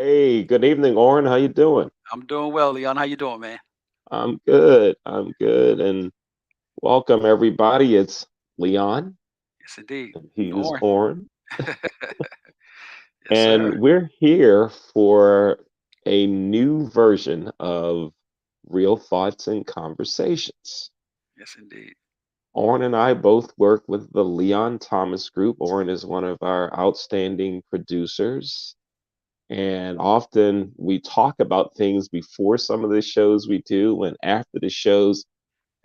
Hey, good evening, Oryne. How you doing? I'm doing well, Leon. How you doing, man? I'm good. I'm good. And welcome everybody. It's Leon Yes, indeed. and he is Orange. Oryne. Yes, sir. And we're here for a new version of Real Thoughts and Conversations. Yes, indeed. Oryne and I both work with the Leon Thomas Group. Oryne is one of our outstanding producers. And often we talk about things before some of the shows we do and after the shows.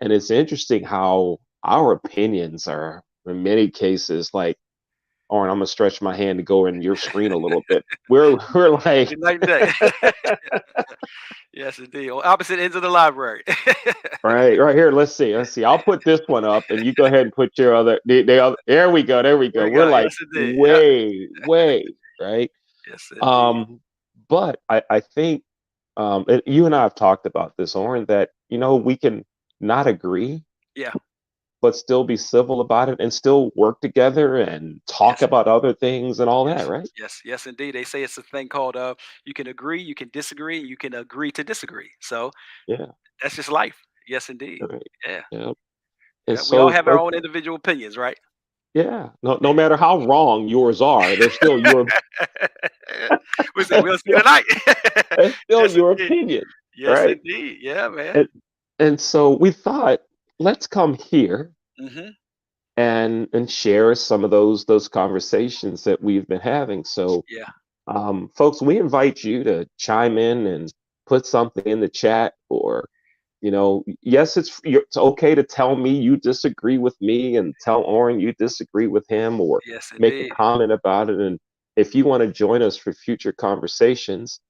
And it's interesting how our opinions are, in many cases, like, Orin, I'm gonna stretch my hand to go in your screen a little bit. We're like, Good night and day. Yes, indeed. On opposite ends of the library. right here. Let's see. I'll put this one up, and you go ahead and put your other. The other. There we go. There we There go. we We're go. like Yes, indeed. Yep. way, right. Yes, indeed. Um, but I think and you and I have talked about this, Orin, that we can not agree Yeah. but still be civil about it and still work together and talk Yes. about other things and all that, Yes. right? Yes, indeed. They say it's a thing called you can agree, you can disagree, you can agree to disagree. So Yeah. that's just life. Yes, indeed. Right. Yeah. Yeah. And Yeah. We all so, have our folks, own individual opinions, right? yeah, no matter how wrong yours are, they're still your We'll see. they're We'll see still, tonight. they're still Yes, your indeed. opinion, Yes, right? indeed. Yeah, man. And so we thought, let's come here Mhm. and share some of those conversations that we've been having. So, Yeah. folks, we invite you to chime in and put something in the chat, or yes, it's okay to tell me you disagree with me and tell Orin you disagree with him, or Yes, make a indeed. comment about it. And if you want to join us for future conversations,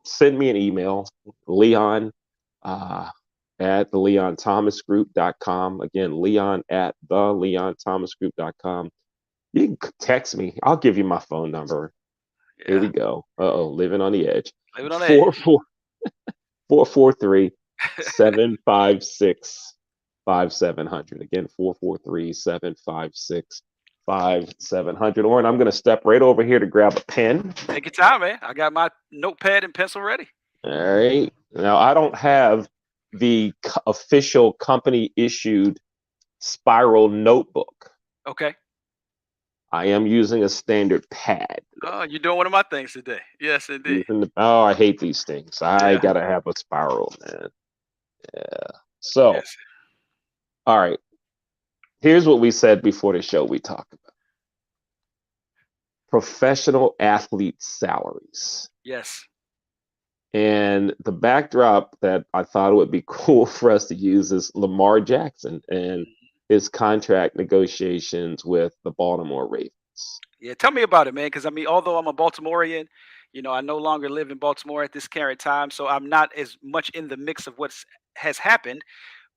send me an email, Leon uh, at the LeonThomasGroup.com. Again, Leon at the LeonThomasGroup.com. You can text me. I'll give you my phone number. Here Yeah. we go. Uh-oh, living on the edge. Living on Four edge. four 443 756 5700. Again, 443 756 5700. Or, and I'm going to step right over here to grab a pen. Take your time, man. I got my notepad and pencil ready. All right. Now, I don't have the official company issued spiral notebook. Okay. I am using a standard pad. Oh, you're doing one of my things today. Yes, indeed. Oh, I hate these things. I Yeah. got to have a spiral, man. Yeah. So, Yes. all right. Here's what we said before the show we talked about professional athlete salaries. Yes. And the backdrop that I thought it would be cool for us to use is Lamar Jackson and his contract negotiations with the Baltimore Ravens. Yeah. Tell me about it, man. Because I mean, although I'm a Baltimorean, I no longer live in Baltimore at this current time, so I'm not as much in the mix of what's has happened.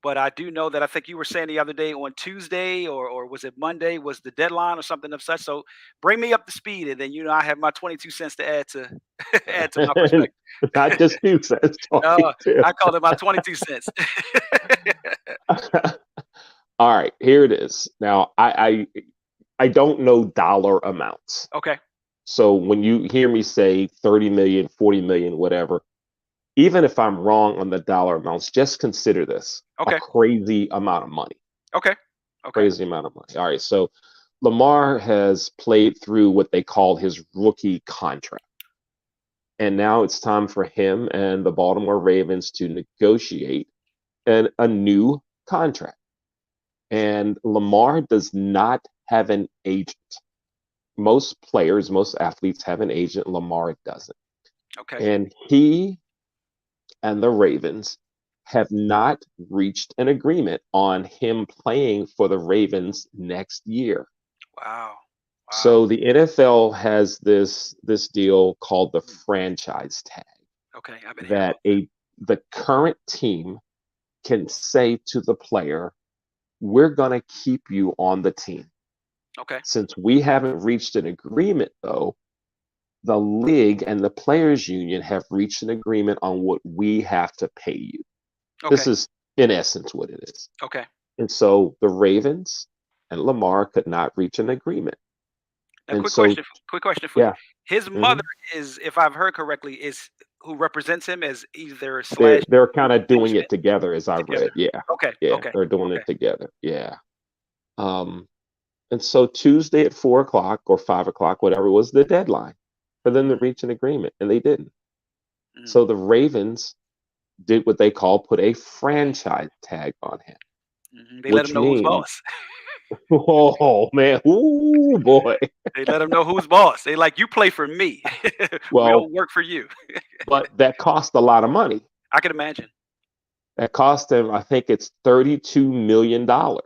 But I do know that I think you were saying the other day on Tuesday or was it Monday was the deadline or something of such. So bring me up to speed, and then I have my 22 cents to add to add to my perspective. Not just 2 cents, No, 22. I called it my 22 cents. All right, here it is. Now, I don't know dollar amounts. Okay. So when you hear me say 30 million, 40 million, whatever, even if I'm wrong on the dollar amounts, just consider this a Okay. crazy amount of money. Okay. Okay. Crazy amount of money. All right. So Lamar has played through what they call his rookie contract. And now it's time for him and the Baltimore Ravens to negotiate a new contract. And Lamar does not have an agent. Most players, most athletes have an agent. Lamar doesn't. Okay. And he and the Ravens have not reached an agreement on him playing for the Ravens next year. Wow. Wow. So the NFL has this deal called the franchise tag Okay. I've been hearing that about a the current team can say to the player, "We're going to keep you on the team." that. Okay. Since we haven't reached an agreement though, the league and the players union have reached an agreement on what we have to pay you. This Okay. is in essence what it is. Okay. And so the Ravens and Lamar could not reach an agreement. Now, And so, quick question for you. yeah, His mother mhm, is, if I've heard correctly, is who represents him as either slash they're kind of doing management it together, as I've together. read. Yeah, Okay, yeah, okay, they're doing okay. it together. Yeah. Um, and so Tuesday at 4 o'clock or 5 o'clock, whatever was the deadline for them to Mm, reach an agreement, and they didn't. mm, So the Ravens did what they call put a franchise tag on him, mhm. They let him which know who's means, boss. oh man, ooh boy. They let him know who's boss. They like, you play for me. We Well, don't work for you. but that cost a lot of money. I can imagine. That cost him, I think it's $32 million. But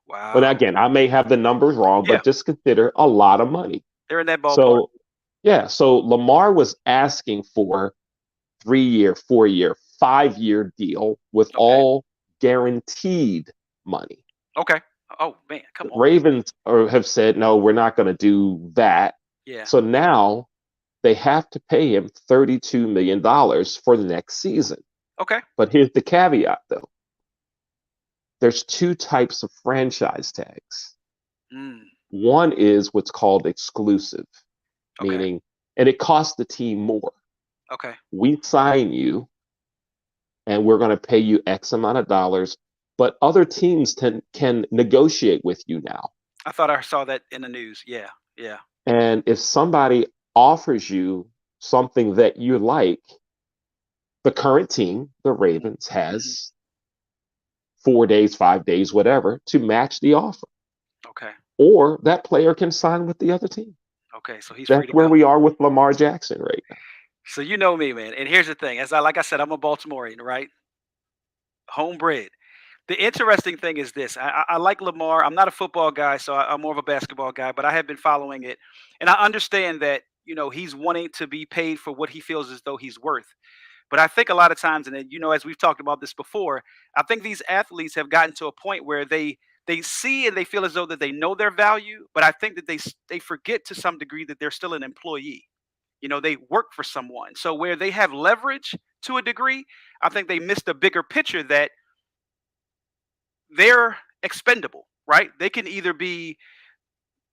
Wow. again, I may have the numbers wrong, Yeah, but just consider a lot of money. they're in that ballpark. So yeah, so Lamar was asking for 3 year, 4 year, 5 year deal with Okay. all guaranteed money. Okay. Oh man, come The on. Ravens have said, no, we're not going to do that. Yeah. So now they have to pay him $32 million for the next season. Okay. But here's the caveat though, there's two types of franchise tags. Mm, One is what's called exclusive, okay. meaning, and it costs the team more. Okay. We sign you and we're going to pay you X amount of dollars, but other teams can negotiate with you now. I thought I saw that in the news. Yeah. Yeah. And if somebody offers you something that you like, the current team, the Hmm. Ravens, Hmm. has 4 days, 5 days, whatever, to match the offer. Okay. Or that player can sign with the other team. Okay. So he's free That's to where go. we are with Lamar Jackson right now. So you know me, man. And here's the thing: as I like I said, I'm a Baltimorean, right? Homebred. The interesting thing is this: I like Lamar. I'm not a football guy, so I'm more of a basketball guy. But I have been following it, and I understand that he's wanting to be paid for what he feels as though he's worth. But I think a lot of times, and then, as we've talked about this before, I think these athletes have gotten to a point where they see and they feel as though that they know their value, but I think that they forget to some degree that they're still an employee. They work for someone. So where they have leverage to a degree, I think they missed a bigger picture that they're expendable, right? They can either be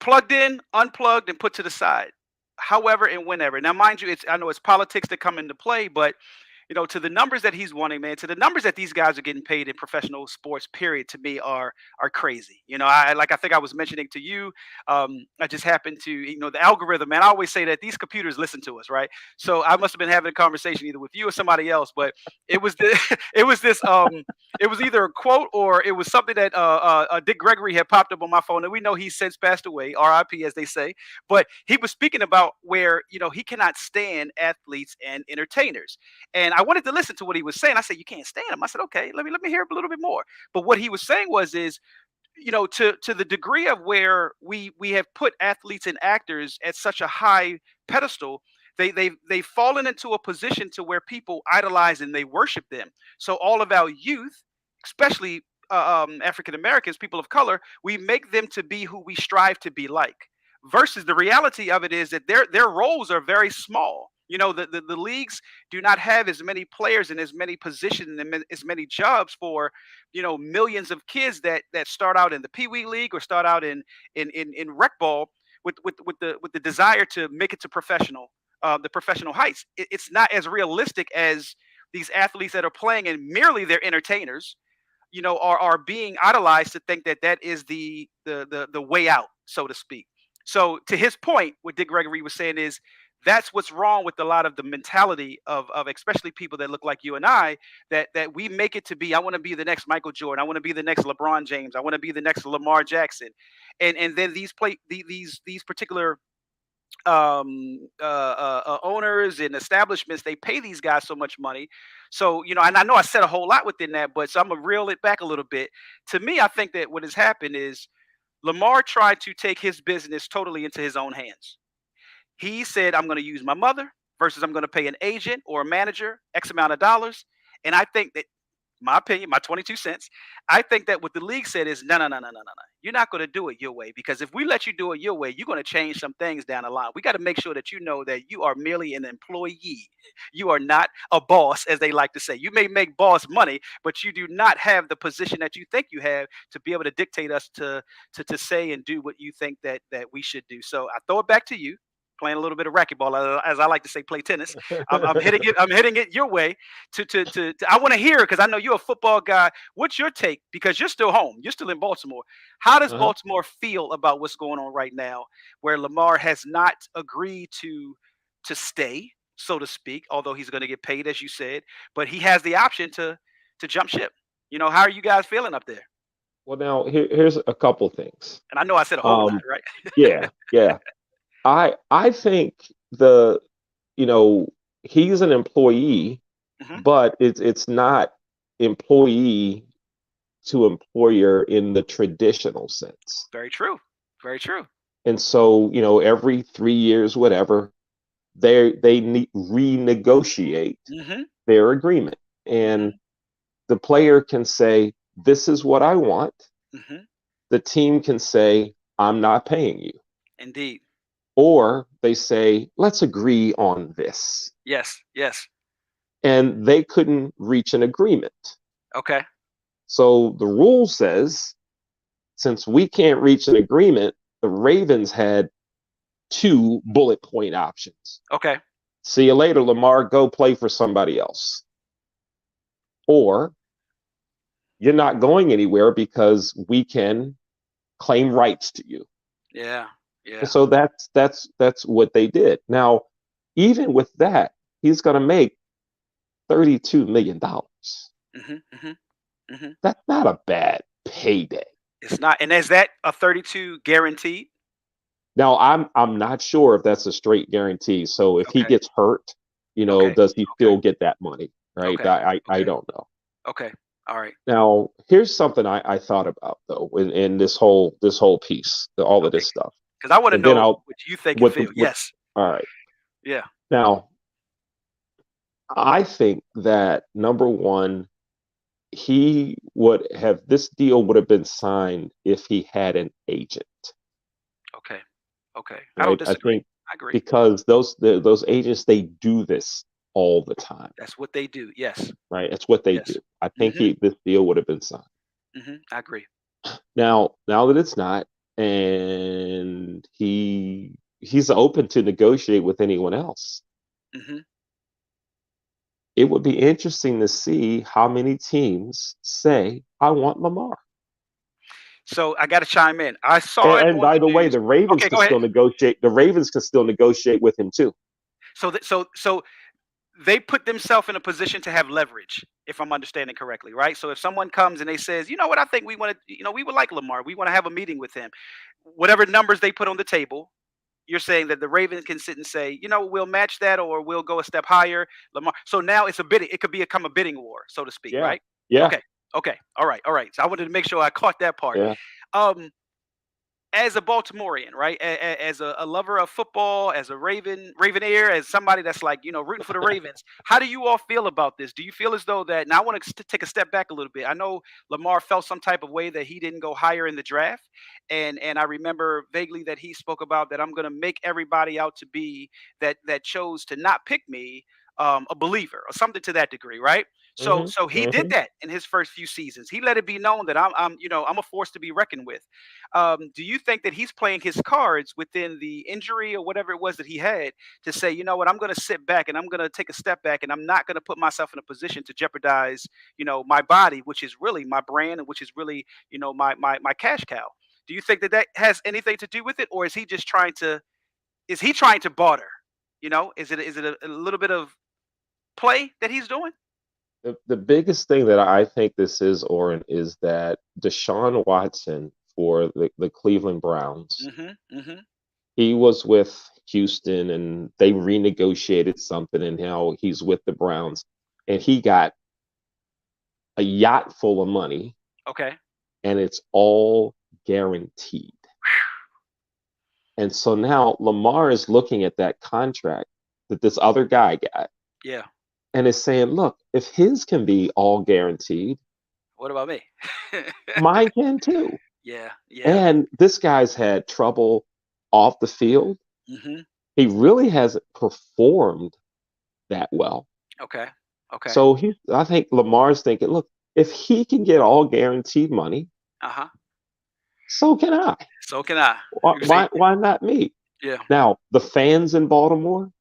plugged in, unplugged, and put to the side, however and whenever. Now, mind you, I know it's politics that come into play, but to the numbers that he's wanting, man, to the numbers that these guys are getting paid in professional sports, period, to me are crazy. I think I was mentioning to you, I just happened to, the algorithm, man. I always say that these computers listen to us, right? So I must have been having a conversation either with you or somebody else, but it was it was this it was either a quote or it was something that Dick Gregory had popped up on my phone, and we know he's since passed away, R.I.P. as they say. But he was speaking about where he cannot stand athletes and entertainers, and I wanted to listen to what he was saying. I said, "You can't stand him." I said, "Okay, let me hear a little bit more." But what he was saying is, to the degree of where we have put athletes and actors at such a high pedestal, they've fallen into a position to where people idolize and they worship them. So all of our youth, especially African Americans, people of color, we make them to be who we strive to be like. Versus the reality of it is that their roles are very small. The leagues do not have as many players and as many positions and as many jobs for millions of kids that start out in the Pee Wee League or start out in rec ball with the desire to make it to the professional heights. It's not as realistic as these athletes that are playing and merely they're entertainers, are being idolized to think that that is the way out, so to speak. So to his point, what Dick Gregory was saying is that's what's wrong with a lot of the mentality of especially people that look like you and I, that we make it to be, I want to be the next Michael Jordan, I want to be the next LeBron James, I want to be the next Lamar Jackson. And then these particular owners and establishments, they pay these guys so much money. So and I know I said a whole lot within that, but so I'm gonna reel it back a little bit. To me, I think that what has happened is Lamar tried to take his business totally into his own hands. He said, I'm going to use my mother versus I'm going to pay an agent or a manager X amount of dollars. And I think that my opinion, my 22 cents. I think that what the league said is no, no, no, no, no, no, no. You're not going to do it your way because if we let you do it your way, you're going to change some things down the line. We got to make sure that you know that you are merely an employee. You are not a boss, as they like to say. You may make boss money, but you do not have the position that you think you have to be able to dictate us to say and do what you think that we should do. So I throw it back to you. Playing a little bit of racquetball, as I like to say, play tennis. I'm hitting it. I'm hitting it your way. I want to hear because I know you're a football guy. What's your take? Because you're still home. You're still in Baltimore. How does Uh-huh. Baltimore feel about what's going on right now, where Lamar has not agreed to stay, so to speak, although he's going to get paid, as you said, but he has the option to jump ship. How are you guys feeling up there? Well, now here's a couple things. And I know I said a whole lot, Um, right? yeah, yeah. I think the you know he's an employee, Hmm. but it's not employee to employer in the traditional sense. Very true. Very true. And so, every 3 years, whatever, they renegotiate Hmm. their agreement. And Hmm. the player can say, "This is what I want." Hmm. The team can say, "I'm not paying you." Indeed. Or they say, "Let's agree on this." Yes. Yes. And they couldn't reach an agreement. Okay. So the rule says, since we can't reach an agreement, the Ravens had two bullet point options. Okay. See you later, Lamar. Go play for somebody else. Or you're not going anywhere because we can claim rights to you. Yeah. And Yeah. so that's what they did. Now, even with that, he's going to make $32 million. Hmm. Hmm. Hmm. That's not a bad payday. It's not. And is that a 32 guaranteed? Now, I'm not sure if that's a straight guarantee. So if he Okay. gets hurt, Okay. does he Okay. still get that money? Right? Okay. I Okay. don't know. Okay. All right. Now, here's something I thought about though in this whole piece, all of Okay. this stuff, Because I want to and then know I'll what you think and what the feel. what. Yes. All right. Yeah. Now, I think that number one, he would have this deal would have been signed if he had an agent, Okay. Okay. I don't right? I disagree. think I agree. because those agents they do this all the time, That's what they do. Yes. right? It's what they do. Yes. I think Hmm. this deal would have been signed. I agree. Now that it's not, and he's open to negotiate with anyone else. Hmm. It would be interesting to see how many teams say, "I want Lamar." So I got to chime in. I saw And, it and on by the the way, news. the Ravens Okay. can Go ahead. still negotiate. The Ravens can still negotiate with him too. So they put themselves in a position to have leverage, if I'm understanding correctly, right? So if someone comes and they says, you know what, I think we want to, we would like Lamar. We want to have a meeting with him. Whatever numbers they put on the table, you're saying that the Ravens can sit and say, we'll match that or we'll go a step higher. Lamar. So now it's a bidding. It could become a bidding war, so to speak, Yeah, right? yeah, Okay. Okay. All right. All right. So I wanted to make sure I caught that part. yeah. Um, as a Baltimorean, right? As a lover of football, as a Raveneer, as somebody that's like rooting for the Ravens. How do you all feel about this? Do you feel as though that? Now I want to take a step back a little bit. I know Lamar felt some type of way that he didn't go higher in the draft, and I remember vaguely that he spoke about that I'm going to make everybody out to be that chose to not pick me a believer or something to that degree, right? So Hmm. so he did Hmm. that in his first few seasons. He let it be known that I'm a force to be reckoned with. Do you think that he's playing his cards within the injury or whatever it was that he had to say, you know what, I'm going to sit back and I'm going to take a step back and I'm not going to put myself in a position to jeopardize, my body, which is really my brand and which is really, my cash cow. Do you think that that has anything to do with it, or is he trying to barter? Is it a little bit of play that he's doing? The biggest thing that I think this is, Oren, is that Deshaun Watson for the Cleveland Browns, Hmm. Hmm. he was with Houston and they renegotiated something, and now he's with the Browns, and he got a yacht full of money, Okay. and it's all guaranteed. And so now Lamar is looking at that contract that this other guy got, Yeah. and is saying, look, if his can be all guaranteed, What about me? mine can too. Yeah, yeah. And this guy's had trouble off the field. Mhm. He really hasn't performed that well. Okay. Okay. So I think Lamar's thinking, look, if he can get all guaranteed money, Uh-huh. so can I. So can I. Why, You see? why not me? Yeah. Now, the fans in Baltimore,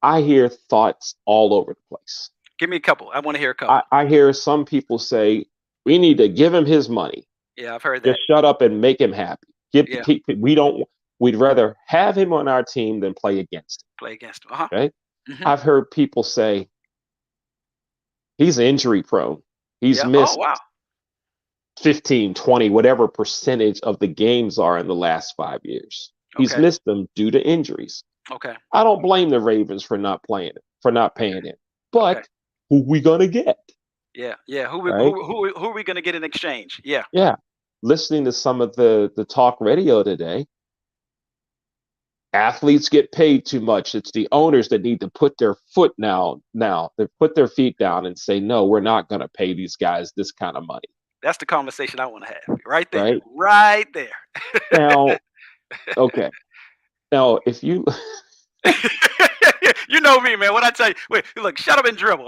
I hear thoughts all over the place. Give me a couple. I want to hear a I, couple. I hear some people say, we need to give him his money. Yeah, I've heard Just that. shut up and make him happy. Yeah. We don't, we'd rather have him on our team than play against Play against him. Uh-huh. him. Okay. Mhm. I've heard people say he's injury prone. He's Yeah. Oh, missed wow. 15, 20, whatever percentage of the games are in the last 5 years. He's Okay. missed them due to injuries. Okay. I don't blame the Ravens for not playing it, for not paying him. Okay. But who we gonna get? Yeah. Yeah. Right? Who are we gonna get in exchange? Yeah. Yeah. Listening to some of the talk radio today, athletes get paid too much. It's the owners that need to put their foot now. They put their feet down and say, no, we're not gonna pay these guys this kind of money. That's the conversation I want to have. Right there. Right? Right there. Now, okay. Now if you You know me, man. What I tell you, wait, look, shut up and dribble.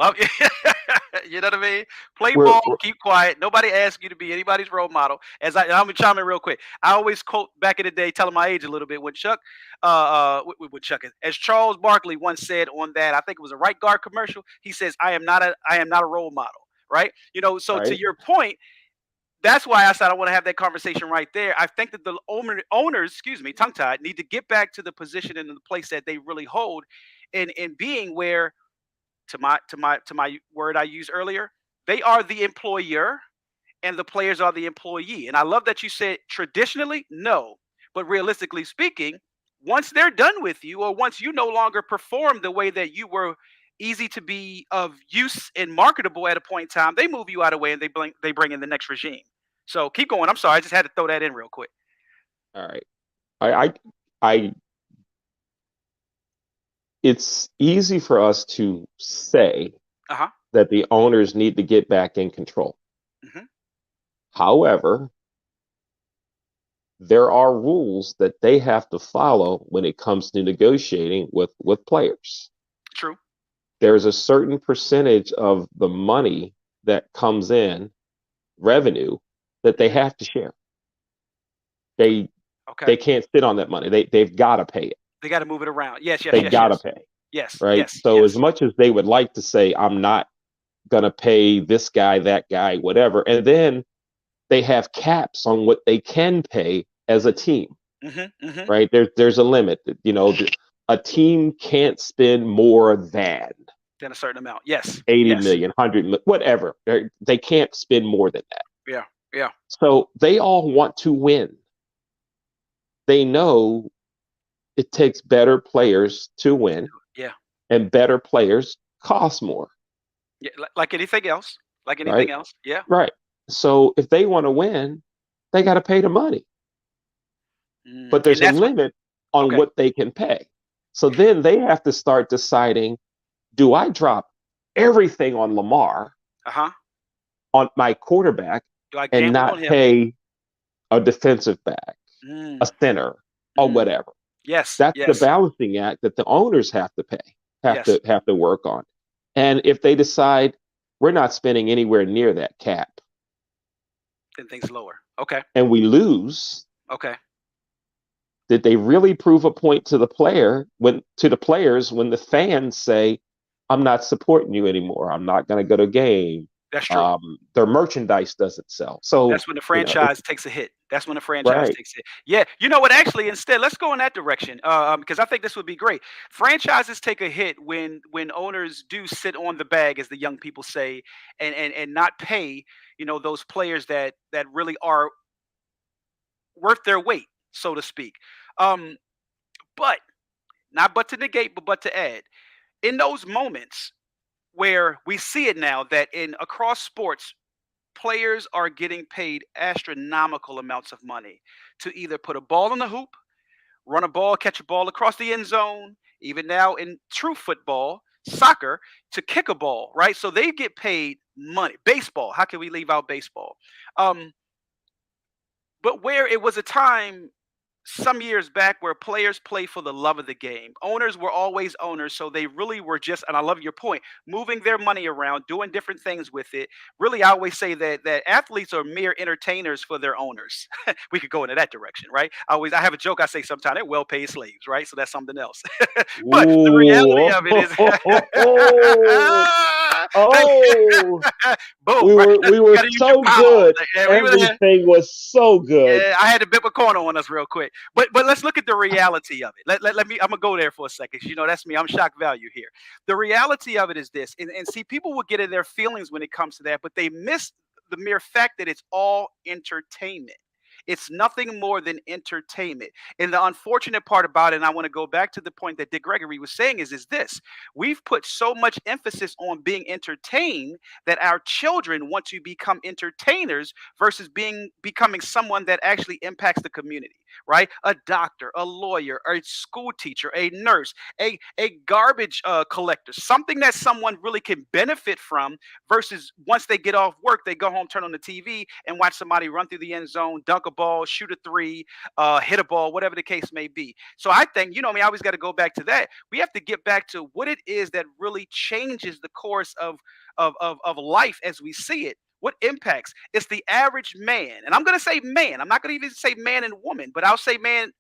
You know what I mean? Play we're, ball, we're keep quiet. Nobody asks you to be anybody's role model. I'm gonna chime in real quick. I always quote back in the day, telling my age a little bit, when Chuck, with Chuck, as Charles Barkley once said on that, I think it was a right guard commercial. He says, I am not a role model." Right? So to right, your point, that's why I said I want to have that conversation right there. I think that the owners, excuse me, tongue tied, need to get back to the position and the place that they really hold, in being where, to my word I used earlier, they are the employer and the players are the employee. And I love that you said traditionally, no, but realistically speaking, once they're done with you, or once you no longer perform the way that you were easy to be of use and marketable at a point in time, they move you out of the way and they bring in the next regime. So keep going. I'm sorry, I just had to throw that in real quick. all right. I I it's easy for us to say Uh huh. that the owners need to get back in control. Hmm. However, there are rules that they have to follow when it comes to negotiating with players. True. True. There's a certain percentage of the money that comes in revenue that they Hmm. have to share. They Okay. they can't sit on that money. They've got to pay it. They got to move it around. Yes. Yes. They Yes. got to Yes. pay, Yes. right? Yes. So as Yes. much as they would like to say I'm not going to pay this guy, that guy, whatever, and then they have caps on what they can pay as a Hmm. team, Hmm. Hmm. right? There's a limit. A team can't spend more than Then a certain amount. Yes. 80 Yes. million, 100 million, whatever. They can't spend more than that. Yeah. Yeah. So they all want to win. They know it takes better players to win, Yeah. and better players cost more, Yeah. Like anything else. Like anything right? else. Yeah. Right. So if they want to win, they got to pay the money, but And there's a that's what. limit on Okay. what they can pay. So then they have to start deciding, do I drop everything on Lamar, Uh huh. on my quarterback, Do I and gamble on not him? pay a defensive back, a Mm, center, or mm. whatever? Yes. That's the Yes. balancing act that the owners have to pay, Yes. have to work on. And if they decide we're not spending anywhere near that cap Then things lower. Okay. and we lose, Okay. did they really prove a point to the player when to the players when the fans say, I'm not supporting you anymore. I'm not going to go to a game. That's true. Their merchandise doesn't sell. So, That's when the it's franchise takes a hit. That's when the franchise right. takes a hit. Yeah. You know what? Actually, instead, let's go in that direction. Because I think this would be great. Franchises take a hit when owners do sit on the bag, as the young people say, and not pay. Those players that really are worth their weight, so to speak. Um, but not but to negate, but to add, in those moments where we see it now, that in across sports, players are getting paid astronomical amounts of money to either put a ball in the hoop, run a ball, catch a ball across the end zone. Even now in true football, soccer to kick a ball, right? So they get paid money. Baseball, how can we leave out baseball? Um, but where it was a time some years back where players play for the love of the game. Owners were always owners, so they really were just, and I love your point, moving their money around, doing different things with it. Really, I always say that athletes are mere entertainers for their owners. We could go into that direction, right? I have a joke I say sometimes, they're well-paid slaves, right? So that's something else. But the reality Ooh. of it is thank Oh. boom, We right? were we were Gotta use your so mouth. good. Yeah, we were there. Everything was so good. Yeah, I had to bip a corner on us real quick. But let's look at the reality of it. Let me I'm gonna go there for a second. 'Cause you know that's me. I'm shock value here. The reality of it is this, and see, people will get in their feelings when it comes to that, but they miss the mere fact that it's all entertainment. It's nothing more than entertainment. And the unfortunate part about it, and I want to go back to the point that Dick Gregory was saying, is this: we've put so much emphasis on being entertained that our children want to become entertainers versus becoming someone that actually impacts the community, right? A doctor, a lawyer, a school teacher, a nurse, a garbage collector, something that someone really can benefit from versus once they get off work, they go home, turn on the TV, and watch somebody run through the end zone, dunk a ball, shoot a three, hit a ball, whatever the case may be. So I think, I always got to go back to that. We have to get back to what it is that really changes the course of life as we see it. What impacts? It's the average man. And I'm going to say man. I'm not going to even say man and woman, but I'll say man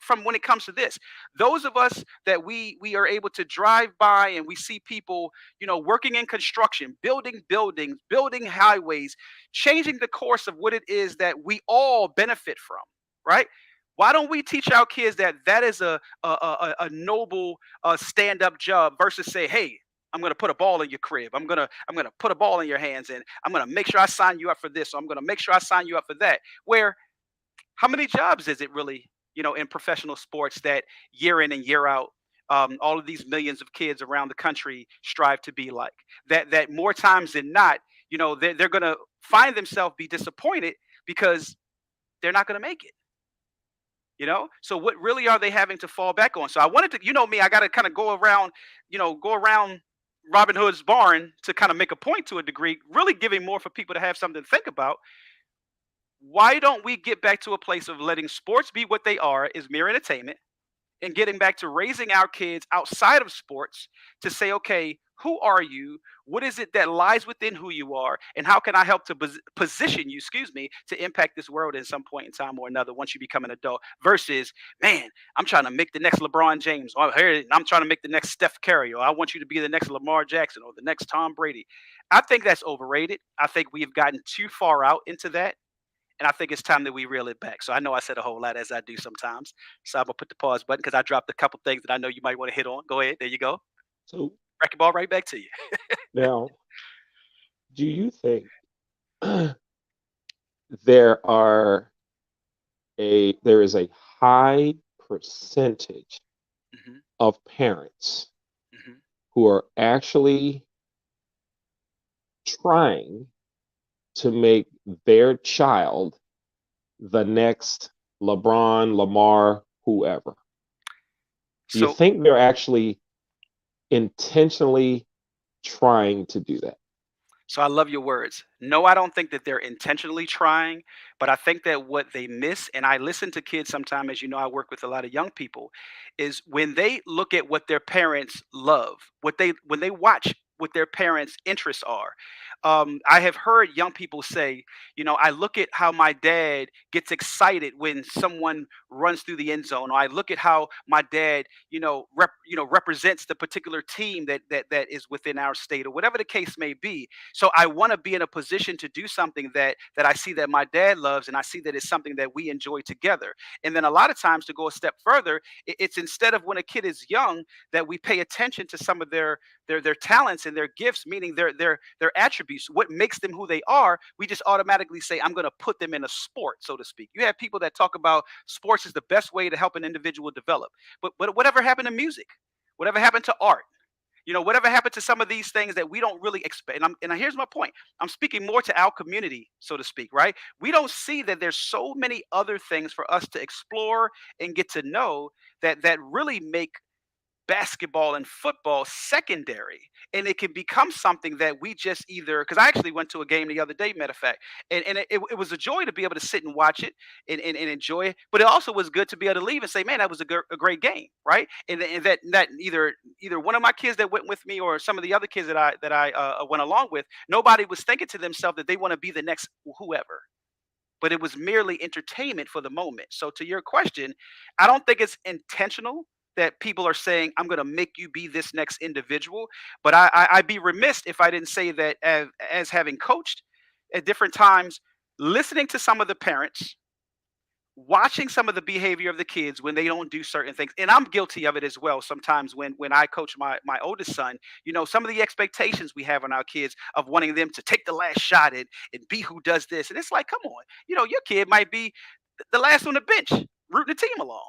from when it comes to this. Those of us that we are able to drive by and we see people, working in construction, building buildings, building highways, changing the course of what it is that we all benefit from, right? Why don't we teach our kids that that is a noble stand up job versus say, hey, I'm gonna put a ball in your crib. I'm gonna put a ball in your hands, and I'm gonna make sure I sign you up for this. Or I'm gonna make sure I sign you up for that. Where how many jobs is it really, in professional sports that year in and year out, all of these millions of kids around the country strive to be like? That more times than not, they're gonna find themselves be disappointed because they're not gonna make it. So what really are they having to fall back on? So I wanted to, me, I got to kind of go around Robin Hood's barn to kind of make a point to a degree, really giving more for people to have something to think about. Why don't we get back to a place of letting sports be what they are, is mere entertainment, and getting back to raising our kids outside of sports to say, okay, who are you? What is it that lies within who you are? And how can I help to position you, to impact this world at some point in time or another once you become an adult? Versus, man, I'm trying to make the next LeBron James, or here I'm trying to make the next Steph Curry, or I want you to be the next Lamar Jackson or the next Tom Brady. I think that's overrated. I think we have gotten too far out into that, and I think it's time that we reel it back. So I know I said a whole lot as I do sometimes. So I'm gonna put the pause button because I dropped a couple things that I know you might want to hit on. Go ahead. There you go. So Racquetball right back to you. now, do you think there are there is a high percentage Hmm. of parents Hmm. who are actually trying to make their child the next LeBron, Lamar, whoever? Do you So think they're actually intentionally trying to do that? So I love your words. No, I don't think that they're intentionally trying, but I think that what they miss, and I listen to kids sometimes, as you know, I work with a lot of young people, is when they look at what their parents love, when they watch what their parents' interests are. I have heard young people say, I look at how my dad gets excited when someone runs through the end zone, or I look at how my dad, represents the particular team that is within our state, or whatever the case may be. So I want to be in a position to do something that I see that my dad loves, and I see that it's something that we enjoy together. And then a lot of times, to go a step further, it's instead of when a kid is young that we pay attention to some of their talents and their gifts, meaning their attributes, what makes them who they are. We just automatically say, I'm going to put them in a sport, so to speak. You have people that talk about sports is the best way to help an individual develop. But whatever happened to music? Whatever happened to art? Whatever happened to some of these things that we don't really expect? And here's my point. I'm speaking more to our community, so to speak, right? We don't see that there's so many other things for us to explore and get to know that really make basketball and football secondary, and it can become something that we just either, because I actually went to a game the other day, matter of fact, and it was a joy to be able to sit and watch it and enjoy it, but it also was good to be able to leave and say, man, that was a great game, right? And that either one of my kids that went with me or some of the other kids that I went along with, nobody was thinking to themselves that they want to be the next whoever, but it was merely entertainment for the moment. So to your question, I don't think it's intentional that people are saying, I'm going to make you be this next individual. But I'd be remiss if I didn't say that as having coached at different times, listening to some of the parents, watching some of the behavior of the kids when they don't do certain things, and I'm guilty of it as well sometimes when I coach my oldest son, some of the expectations we have on our kids of wanting them to take the last shot and be who does this, and it's like, come on, your kid might be the last on the bench rooting the team along.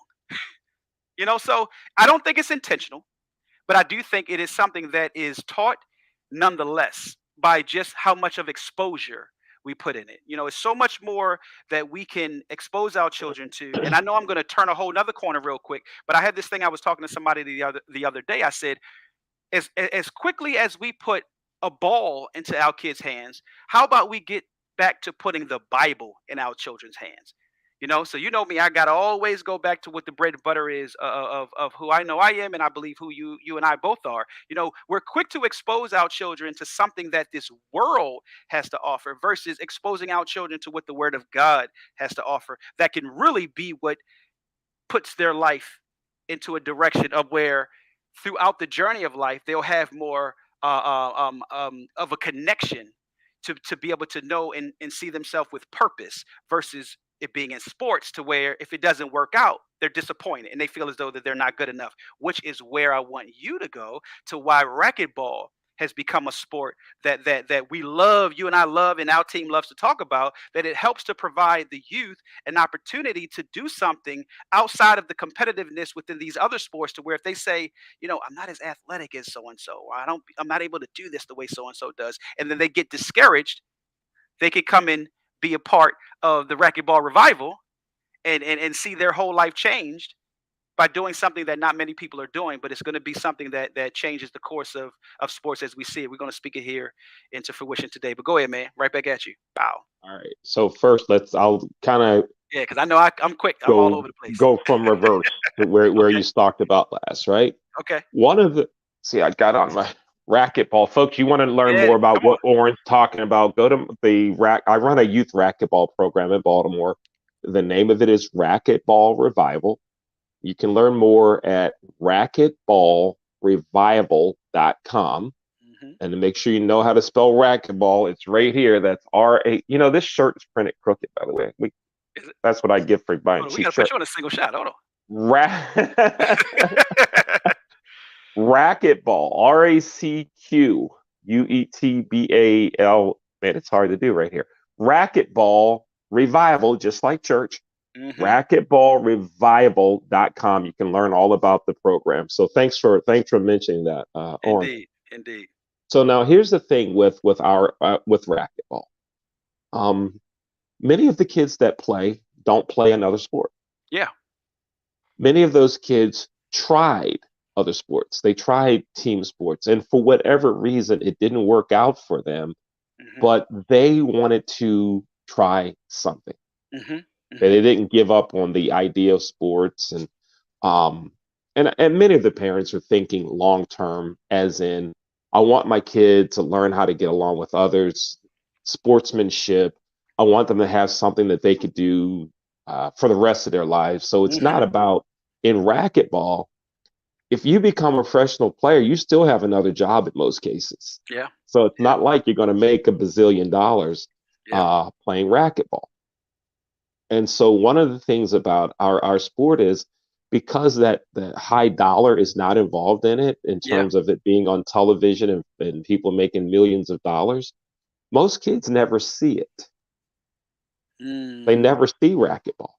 So I don't think it's intentional, but I do think it is something that is taught nonetheless by just how much of exposure we put in it. It's so much more that we can expose our children to. And I know I'm going to turn a whole nother corner real quick, but I had this thing I was talking to somebody the other day. I said, as quickly as we put a ball into our kids' hands, how about we get back to putting the Bible in our children's hands? So me, I gotta always go back to what the bread and butter is of who I know I am, and I believe who you and I both are. We're quick to expose our children to something that this world has to offer versus exposing our children to what the Word of God has to offer. That can really be what puts their life into a direction of where throughout the journey of life they'll have more of a connection to be able to know and see themselves with purpose versus it being in sports to where if it doesn't work out they're disappointed and they feel as though that they're not good enough, which is where I want you to go to why racquetball has become a sport that we love, you and I love, and our team loves to talk about, that it helps to provide the youth an opportunity to do something outside of the competitiveness within these other sports to where if they say, I'm not as athletic as so and so, or I'm not able to do this the way so and so does, and then they get discouraged, they could come and be a part of the racquetball revival and see their whole life changed by doing something that not many people are doing, but it's going to be something that changes the course of sports as we see it. We're going to speak it here into fruition today. But go ahead, man. Right back at you. Bow. All right. So first, I'll kind of Yeah, because I know I'm quick. I'm all go over the place. go from reverse to where Okay. you talked about last, right? Okay. One of the See, I got on my racquetball, folks. You want to learn Yeah. more about Come on. what Oryne's talking about? Go to the rack. I run a youth racquetball program in Baltimore. The name of it is Racquetball Revival. You can learn more at racquetballrevival.com. Hmm. And to make sure you know how to spell racquetball, it's right here. That's R-A. This shirt is printed crooked, by the way. Is it? That's what I get for buying Hold on. We cheap got to put shirts. you on a single shot. Hold Ra- on. Racquetball, Racquetball. Man, it's hard to do right here. Racquetball Revival, just like church. Hmm. Racquetballrevival.com. You can learn all about the program. So thanks for mentioning that, Oren. Indeed. Indeed. So now here's the thing with racquetball. Um, Many of the kids that play don't play another sport. Yeah. Many of those kids tried other sports. They tried team sports, and for whatever reason, it didn't work out for them. Hmm. But they wanted to try something. Hmm. They Hmm. didn't give up on the idea of sports, um, and many of the parents are thinking long term, as in, I want my kid to learn how to get along with others, sportsmanship. I want them to have something that they could do for the rest of their lives. So it's Hmm. not about in racquetball. If you become a professional player, you still have another job in most cases. Yeah. So it's Yeah. not like you're going to make a bazillion dollars Yeah. playing racquetball. And so one of the things about our sport is because that the high dollar is not involved in it in Yeah. terms of it being on television and people making millions of dollars, most kids never see it. They Mm. never see racquetball.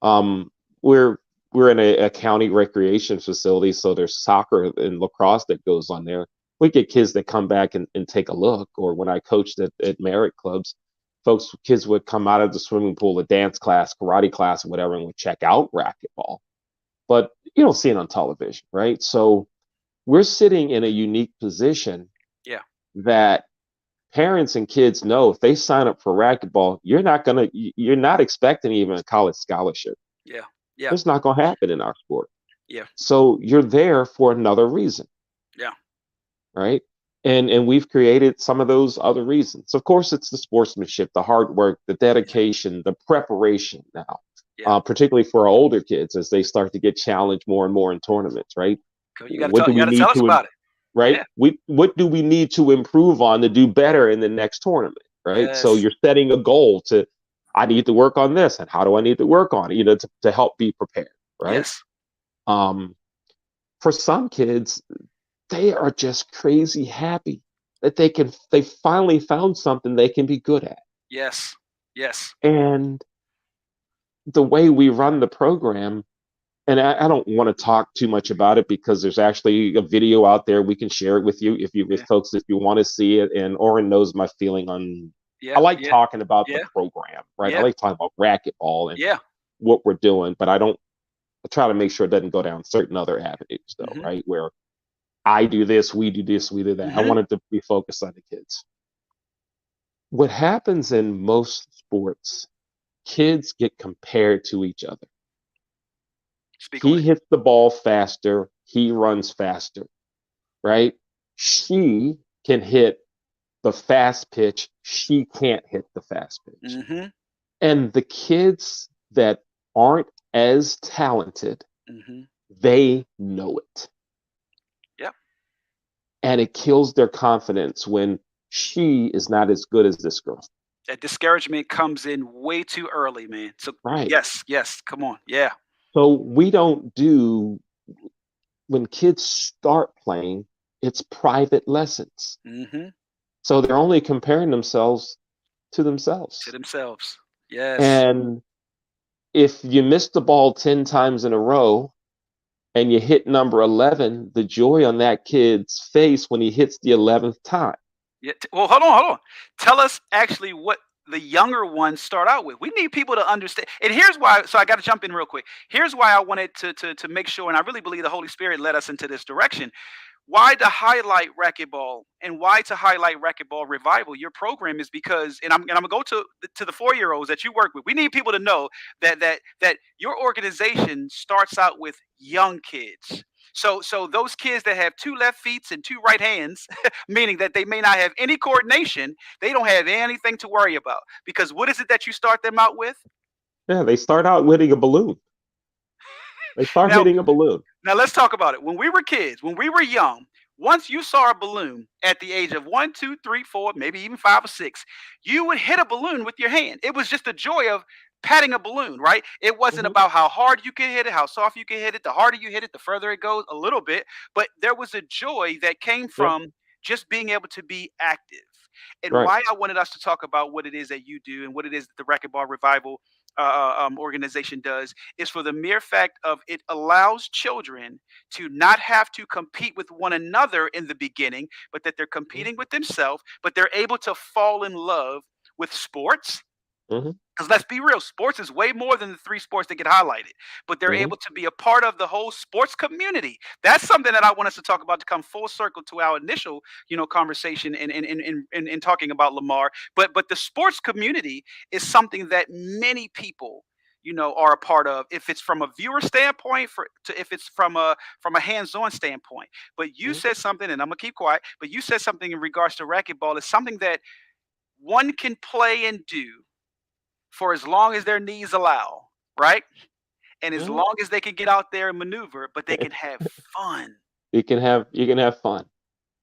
Um, we're we're in a county recreation facility, so there's soccer and lacrosse that goes on there. We get kids that come back and take a look, or when I coached at merit clubs, kids would come out of the swimming pool, a dance class, karate class, or whatever, and would check out racquetball. but you don't see it on television, right? So we're sitting in a unique position Yeah. that parents and kids know if they sign up for racquetball, you're not expecting even a college scholarship. Yeah. Yeah. It's not going to happen in our sport. Yeah. So you're there for another reason, Yeah. right? And we've created some of those other reasons. Of course, it's the sportsmanship, the hard work, the Yeah. dedication, the preparation now, Yeah. particularly for our older kids as they start to get challenged more and more in tournaments, right? Cool. You got to What tell. do You we got to need tell us to, about it. right? Yeah. What do we need to improve on to do better in the next tournament, right? So Yes. you're setting a goal to, I need to work on this, and how do I need to work on it, to help be prepared, right? Yes. Um, for some kids, they are just crazy happy that they finally found something they can be good at. Yes. Yes. And the way we run the program, and I don't want to talk too much about it because there's actually a video out there. We can share it with you with Yeah. folks if you want to see it. And Oren knows my feeling on. I Yeah. like Yeah. talking about the Yeah. program, right? I Yeah. like talking about racquetball and Yeah. what we're doing, but I don't. I try to make sure it doesn't go down certain other avenues, though, Mhm. right? Where I do this, we do this, we do that. I Mhm. want it to be focused on the kids. What happens in most sports, kids get compared to each other. Speak He away. hits the ball faster, he runs faster, right? She can hit the fast pitch, she can't hit the fast pitch. Mhm. And the kids that aren't as talented, Mhm. they know it. Yep. And it kills their confidence when she is not as good as this girl. That discouragement comes in way too early, man. So Right. yes, yes. Come on. Yeah. So we don't do, when kids start playing, it's private lessons. Mhm. So they're only comparing themselves to To themselves. themselves. Yes. And if you miss the ball 10 times in a row and you hit number 11, the joy on that kid's face when he hits the 11th time. Yeah. Well, hold on, hold on. Tell us actually what the younger ones start out with. We need people to understand. And here's why. So I got to jump in real quick. Here's why I wanted to make sure, and I really believe the Holy Spirit led us into this direction. Why to highlight racquetball and why to highlight racquetball revival your program is because, and I'm gonna go to the 4 year olds that you work with. We need people to know that your organization starts out with young kids. So those kids that have two left feet and two right hands, meaning that they may not have any coordination, they don't have anything to worry about, because what is it that you start them out with? Yeah, they start out hitting a balloon. They start Now, hitting a balloon. Now let's talk about it. When we were kids, when we were young, once you saw a balloon at the age of 1, 2, 3, 4, maybe even 5 or 6, you would hit a balloon with your hand. It was just the joy of patting a balloon, right? It wasn't Hmm. about how hard you can hit it, how soft you can hit it. The harder you hit it, the further it goes, a little bit. But there was a joy that came Yeah, from just being able to be active. And right. why I wanted us to talk about what it is that you do and what it is that the Racquetball Revival organization does is for the mere fact of it allows children to not have to compete with one another in the beginning, but that they're Hmm. competing with themselves, but they're able to fall in love with sports. Hmm. Because let's be real, sports is way more than the three sports that get highlighted, but they're Hmm. able to be a part of the whole sports community. That's something that I want us to talk about to come full circle to our initial, conversation in talking about Lamar. But the sports community is something that many people, are a part of. If it's from a viewer standpoint, if it's from a hands-on standpoint. But you Hmm. said something, and I'm gonna keep quiet. But you said something in regards to racquetball is something that one can play and do for as long as their knees allow, right? And as Hmm. long as they can get out there and maneuver, but they can have fun. You can have fun.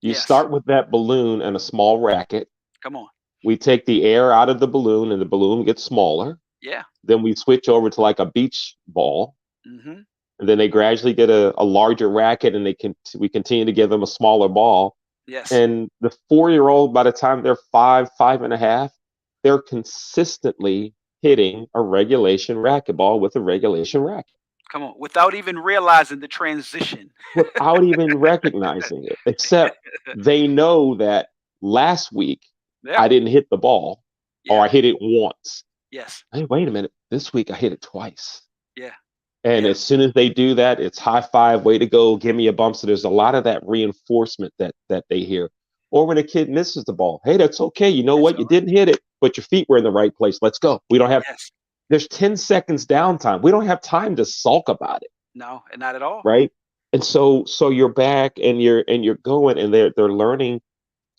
You Yes. start with that balloon and a small racket. Come on. We take the air out of the balloon and the balloon gets smaller. Yeah. Then we switch over to like a beach ball. Mhm. And then they gradually get a larger racket and we continue to give them a smaller ball. Yes. And the 4 year old, by the time they're 5, 5.5, they're consistently hitting a regulation racquetball with a regulation racket Come on. Without even realizing the transition. without even recognizing it, except they know that last week Yeah. I didn't hit the ball or Yeah. I hit it once. Yes. Hey, wait a minute. This week I hit it twice. Yeah. And Yeah. as soon as they do that, it's high five, way to go, give me a bump. So there's a lot of that reinforcement that they hear. Or when a kid misses the ball, hey, that's okay. You know It's what? You all right. didn't hit it, but your feet were in the right place. Let's go. We don't have Yes. there's 10 seconds downtime. We don't have time to sulk about it, No, not at all. right? And so you're back and you're going and they're learning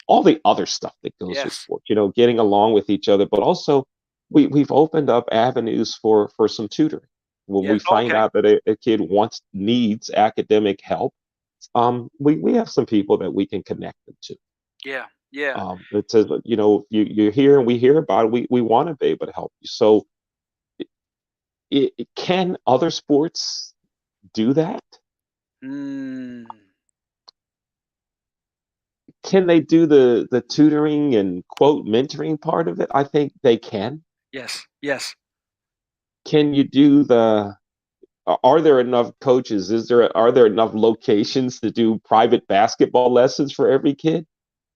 all the other stuff that goes with Yes. sports, getting along with each other, but also we've opened up avenues for some tutoring. When Yeah. we Oh, find okay. out that a kid needs academic help, we have some people that we can connect them to. Yeah. Yeah. It says, you're here and we hear about it. We want to be able to help you. So, can other sports do that? Mm. Can they do the tutoring and quote mentoring part of it? I think they can. Yes. Yes. Can you do are there enough coaches? Are there enough locations to do private basketball lessons for every kid?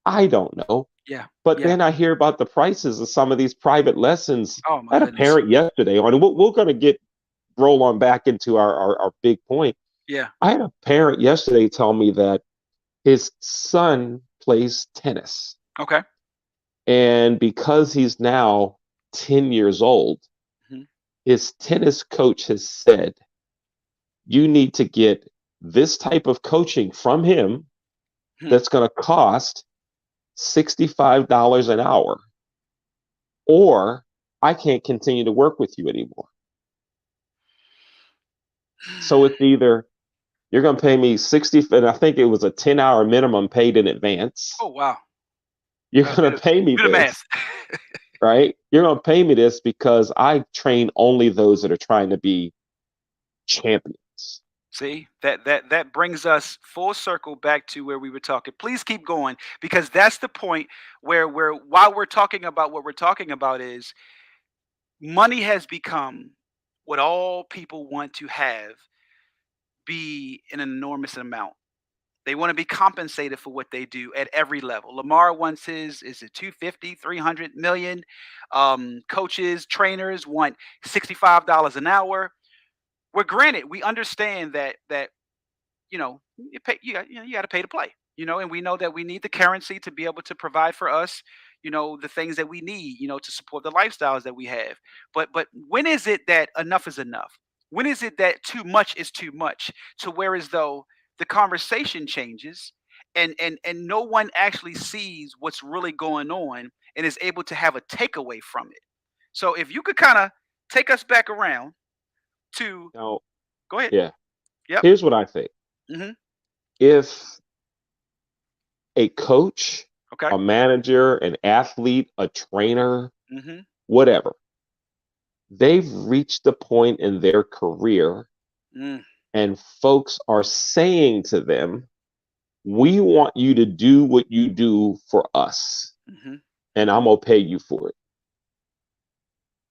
I don't know. Yeah. But Yeah. then I hear about the prices of some of these private lessons. Oh my I had a goodness. parent yesterday on, and we're going to roll on back into our big point. Yeah. I had a parent yesterday tell me that his son plays tennis. Okay. And because he's now 10 years old, Hmm. his tennis coach has said, you need to get this type of coaching from him Hmm. that's going to cost $65 an hour, or I can't continue to work with you anymore. So it's either you're going to pay me 60, and I think it was a 10-hour minimum paid in advance. Oh wow. You're going to pay me Do the math. this, right? You're going to pay me this because I train only those that are trying to be champions. See, that brings us full circle back to where we were talking. Please keep going because that's the point where while we're talking about what we're talking about is money has become what all people want to have be an enormous amount. They want to be compensated for what they do at every level. Lamar wants his is it 250, 300 million. Coaches, trainers want $65 an hour. Well, granted, we understand that you got to pay to play. And we know that we need the currency to be able to provide for us, the things that we need, to support the lifestyles that we have. But when is it that enough is enough? When is it that too much is too much? To where as though the conversation changes and no one actually sees what's really going on and is able to have a takeaway from it. So if you could kind of take us back around to Now, go ahead. yeah, Yep. here's what I think. Hmm. If a coach, Okay. a manager, an athlete, a trainer, Hmm. whatever, they've reached a point in their career Mm, and folks are saying to them, we want you to do what you do for us, mhm, and I'm going to pay you for it.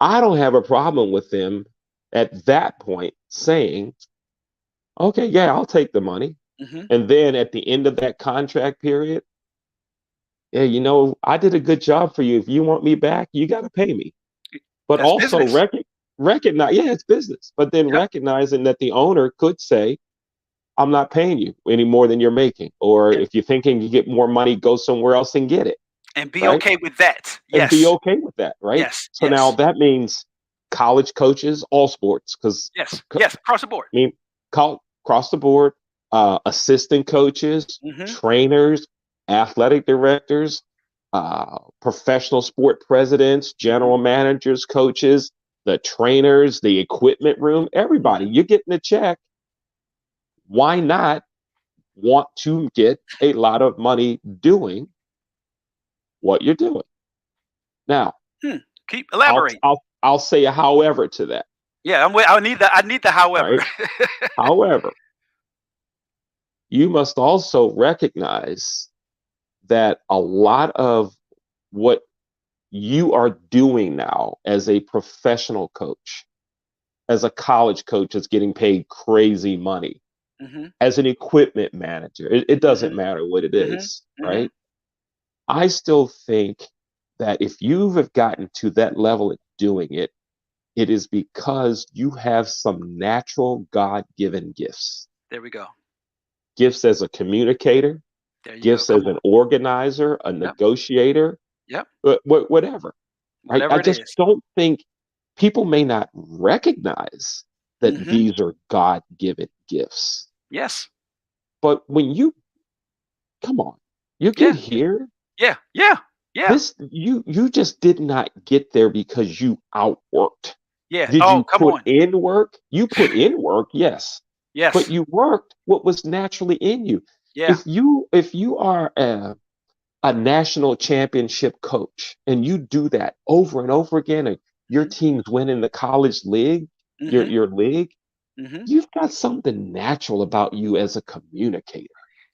I don't have a problem with them at that point saying, okay, yeah, I'll take the money. mhm. And then at the end of that contract period, yeah, I did a good job for you. If you want me back, you got to pay me. But That's also business. recognize, yeah, it's business. But then Yep, recognizing that the owner could say, I'm not paying you any more than you're making. Or yep, if you're thinking you get more money, go somewhere else and get it, and be right? okay with that. And be Yes, okay with that, right? yes, So now yes, that means college coaches, all sports, because yes, I yes, across the board. mean, across the board, assistant coaches, Mhm, trainers, athletic directors, professional sport presidents, mhm, general managers, coaches, the trainers, the equipment room, everybody, mhm. you're getting a check. Why not want to get a lot of money doing what you're doing? Now, Hmm, keep I'll elaborate. I'll say a however to that, Yeah, I need the however. right? However, you must also recognize that a lot of what you are doing now as a professional coach, as a college coach that's getting paid crazy money, Mhm, as an equipment manager, it doesn't mhm, matter what it mhm, is, mhm. right? I still think that if you have gotten to that level of doing it, It is because you have some natural God given gifts. There we go. Gifts as a communicator, There you go. gifts Come as on. an organizer, a Yep. negotiator, Yep. whatever. Right? Whatever I it just is. don't think people may not recognize that Mm-hmm. these are God given gifts. Yes. But when you come on, you get Yeah. here, Yeah. Yeah. Yeah. you just did not get there because you outworked. Yeah. Did Oh, you come put on. in work? You put in work, yes, but Yes. you worked what was naturally in you. Yeah. If you are a national championship coach and you do that over and over again, and your Mm-hmm. teams win in the college league, Mm-hmm. your league, Mm-hmm. you've got something natural about you as a communicator.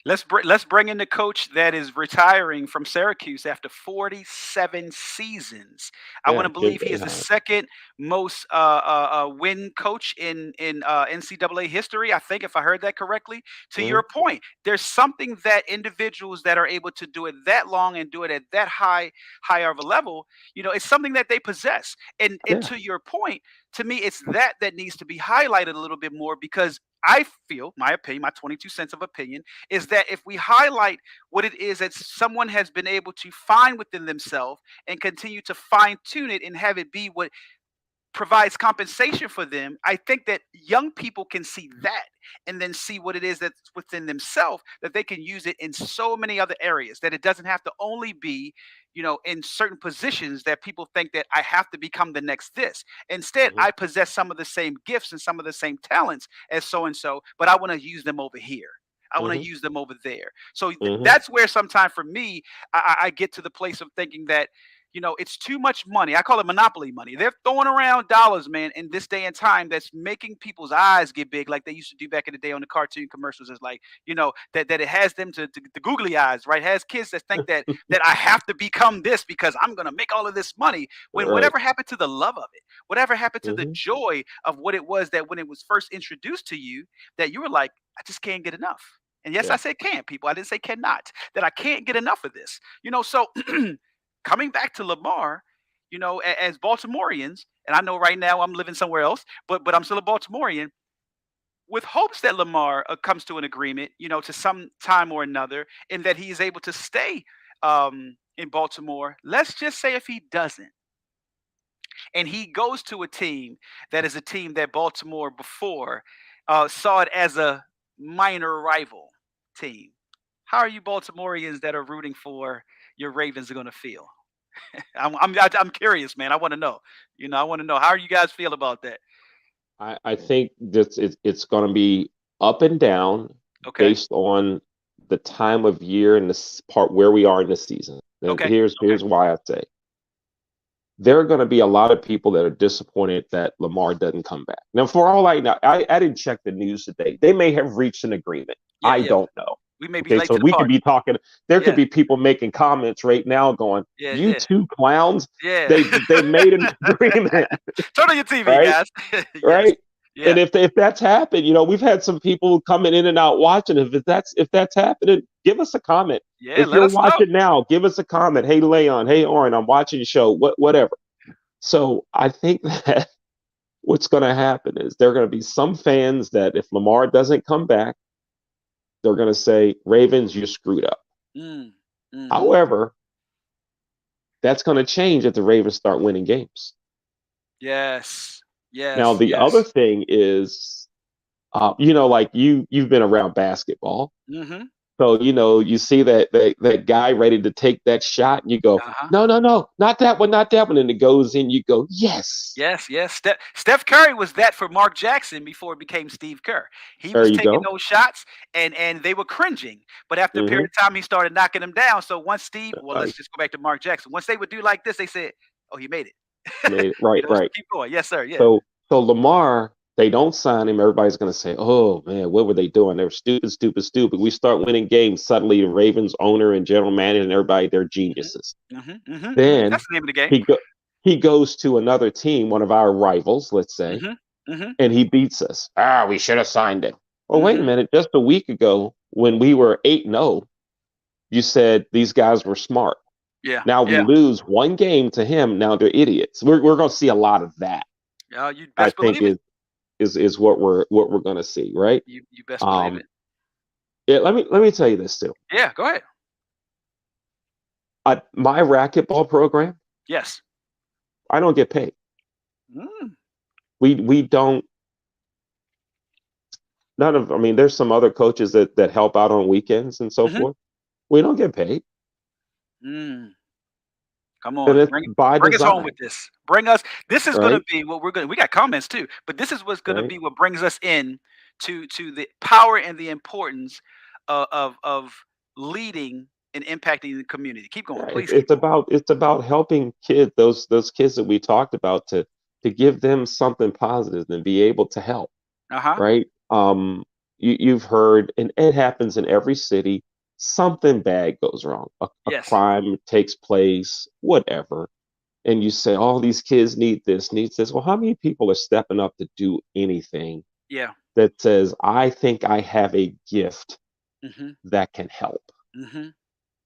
Let's bring in the coach that is retiring from Syracuse after 47 seasons. I want Yeah, to believe he is the second most win coach in NCAA history. I think, if I heard that correctly. To mhm, your point, there's something that individuals that are able to do it that long and do it at that higher of a level, it's something that they possess. And yeah, to your point, to me, it's that needs to be highlighted a little bit more, because I feel, my opinion, my 22 cents of opinion, is that if we highlight what it is that someone has been able to find within themselves and continue to fine tune it and have it be what provides compensation for them, I think that young people can see that and then see what it is that's within themselves, that they can use it in so many other areas, that it doesn't have to only be, in certain positions that people think that I have to become the next this. Instead, mhm, I possess some of the same gifts and some of the same talents as so and so, but I want to use them over here. I want to mhm, use them over there. So mhm, that's where sometimes for me, I get to the place of thinking that it's too much money. I call it monopoly money. They're throwing around dollars, man, in this day and time, that's making people's eyes get big, like they used to do back in the day on the cartoon commercials. It's like, that it has them to the googly eyes, right? It has kids that think that I have to become this because I'm gonna make all of this money. When right, whatever happened to the love of it? Whatever happened to the mhm, joy of what it was that when it was first introduced to you, that you were like, I just can't get enough. And yes, I yeah. said can, people. I didn't say cannot. That I can't get enough of this. So coming back to Lamar, as Baltimoreans, and I know right now I'm living somewhere else, but I'm still a Baltimorean, with hopes that Lamar comes to an agreement, to some time or another, and that he is able to stay in Baltimore. Let's just say if he doesn't, and he goes to a team that is a team that Baltimore before saw it as a minor rival team. How are you Baltimoreans that are rooting for your Ravens are going to feel? I'm curious, man. I want to know. I want to know, how do you guys feel about that? I think this it's going to be up and down Okay. based on the time of year and this part where we are in the season. And Okay. Okay. here's why I say there are going to be a lot of people that are disappointed that Lamar doesn't come back. Now, for all I know, I didn't check the news today. They may have reached an agreement. Yeah. I Yeah. don't know. We may be Okay, late so to the we could party. be talking. There could Yeah. be people making comments right now, going, Yeah. "You Yeah. two clowns! Yeah. They made an agreement, Turn on your TV, right? guys. Yes. Right? Yeah. And if that's happened, we've had some people coming in and out watching. If that's happening, give us a comment. Yeah. If Let you're us know. watching now, give us a comment. Hey Leon, hey Oryne, I'm watching the show. Whatever. So I think that what's going to happen is there are going to be some fans that if Lamar doesn't come back, they're going to say, Ravens, you screwed up. Mm. Mm-hmm. However, that's going to change if the Ravens start winning games. Yes. Now, Yes. the other Yes. thing is, like you've been around basketball. Mm-hmm. So, you see that guy ready to take that shot, and you go, Uh-huh. no, no, no, not that one, not that one. And it goes in, you go, yes. Yes, yes. Steph Curry was that for Mark Jackson before it became Steve Kerr. He There was you taking go. those shots, and they were cringing. But after a period Hmm. of time, he started knocking them down. So once Steve, well, I let's just go back to Mark Jackson. Once they would do like this, they said, "Oh, he made it." made it right, So right. keep going. Yes, sir. Yeah. So Lamar, they don't sign him. Everybody's going to say, "Oh man, what were they doing? They're stupid, stupid, stupid." We start winning games. Suddenly, the Ravens owner and general manager and everybody, they're geniuses. Mm-hmm. Mm-hmm. Mm-hmm. Then That's the name of the game. he go, he goes to another team, one of our rivals, let's say, Mm-hmm. Mm-hmm. and he beats us. Ah, we should have signed him. Well, wait a Mm-hmm. minute. Just a week ago, when we were 8-0, you said these guys were smart. Yeah. Now we Yeah. lose one game to him. Now they're idiots. We're going to see a lot of that. You I best think believe it. is what we're gonna see, right? You best believe Um, it. yeah, let me tell you this too. Yeah, go ahead. My racquetball program, Yes. I don't get paid. Mm, We don't none of I mean, there's some other coaches that help out on weekends and so mhm, forth. We don't get paid, mm. Come and on, it's by bring us home design, with this. Bring us. This is gonna right? be what we're gonna. We got comments too, but this is what's gonna Right? be what brings us in to the power and the importance of leading and impacting the community. Keep going, Yeah, please keep going. it's about helping kids, those kids that we talked about, to give them something positive and be able to help, Uh huh. right? You've heard, and it happens in every city. Something bad goes wrong. A Yes. crime takes place, whatever, and you say, "Oh, these kids need this, needs this." Well, how many people are stepping up to do anything Yeah. that says, "I think I have a gift Mhm. that can help," Mhm.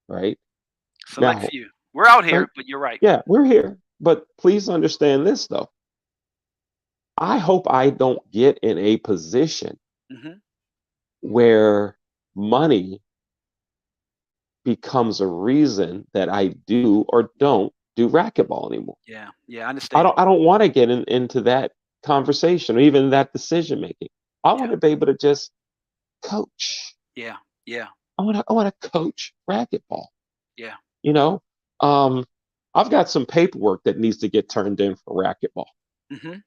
right? Select Now, few. We're out right? here, but you're right. Yeah, we're here, but please understand this though. I hope I don't get in a position Mhm. where money becomes a reason that I do or don't do racquetball anymore. Yeah. Yeah. I I understand. don't I don't want to get into that conversation or even that decision making. I Yeah. want to be able to just coach. Yeah. Yeah. I want to coach racquetball. Yeah. You know, um, I've got some paperwork that needs to get turned in for racquetball. Mhm.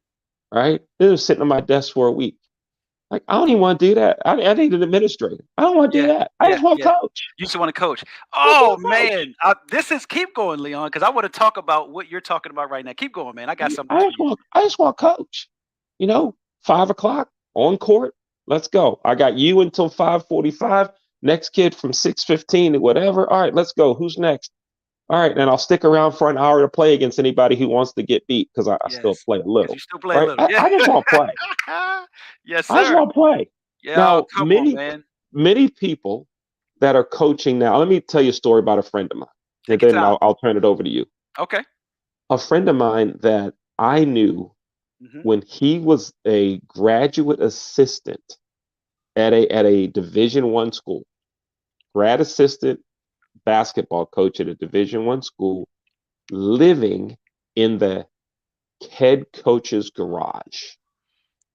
Right, it was sitting on my desk for a week. Like, I don't even want to do that. I need an administrator. I don't want to do Yeah. that. I Yeah. just want to Yeah. coach. You just want to coach. I just Oh want to coach. man, this is keep going, Leon, because I want to talk about what you're talking about right now. Keep going, man. I got something I for just you. want. I just want to coach. 5 o'clock on court. Let's go. I got you until 5:45. Next kid from 6:15 to whatever. All right, let's go. Who's next? All right, and I'll stick around for an hour to play against anybody who wants to get beat because I still Yes, play a because little. you still play a Right? little. Yeah. I just want to play. Yes, I just sir. want to play. Yeah. Oh, Now, come on, man. many people that are coaching now. Let me tell you a story about a friend of mine, and Take your then time. I'll turn it over to you. Okay. A friend of mine that I knew Hmm. when he was a graduate assistant at a Division 1 school, grad assistant basketball coach at a Division 1 school, living in the head coach's garage,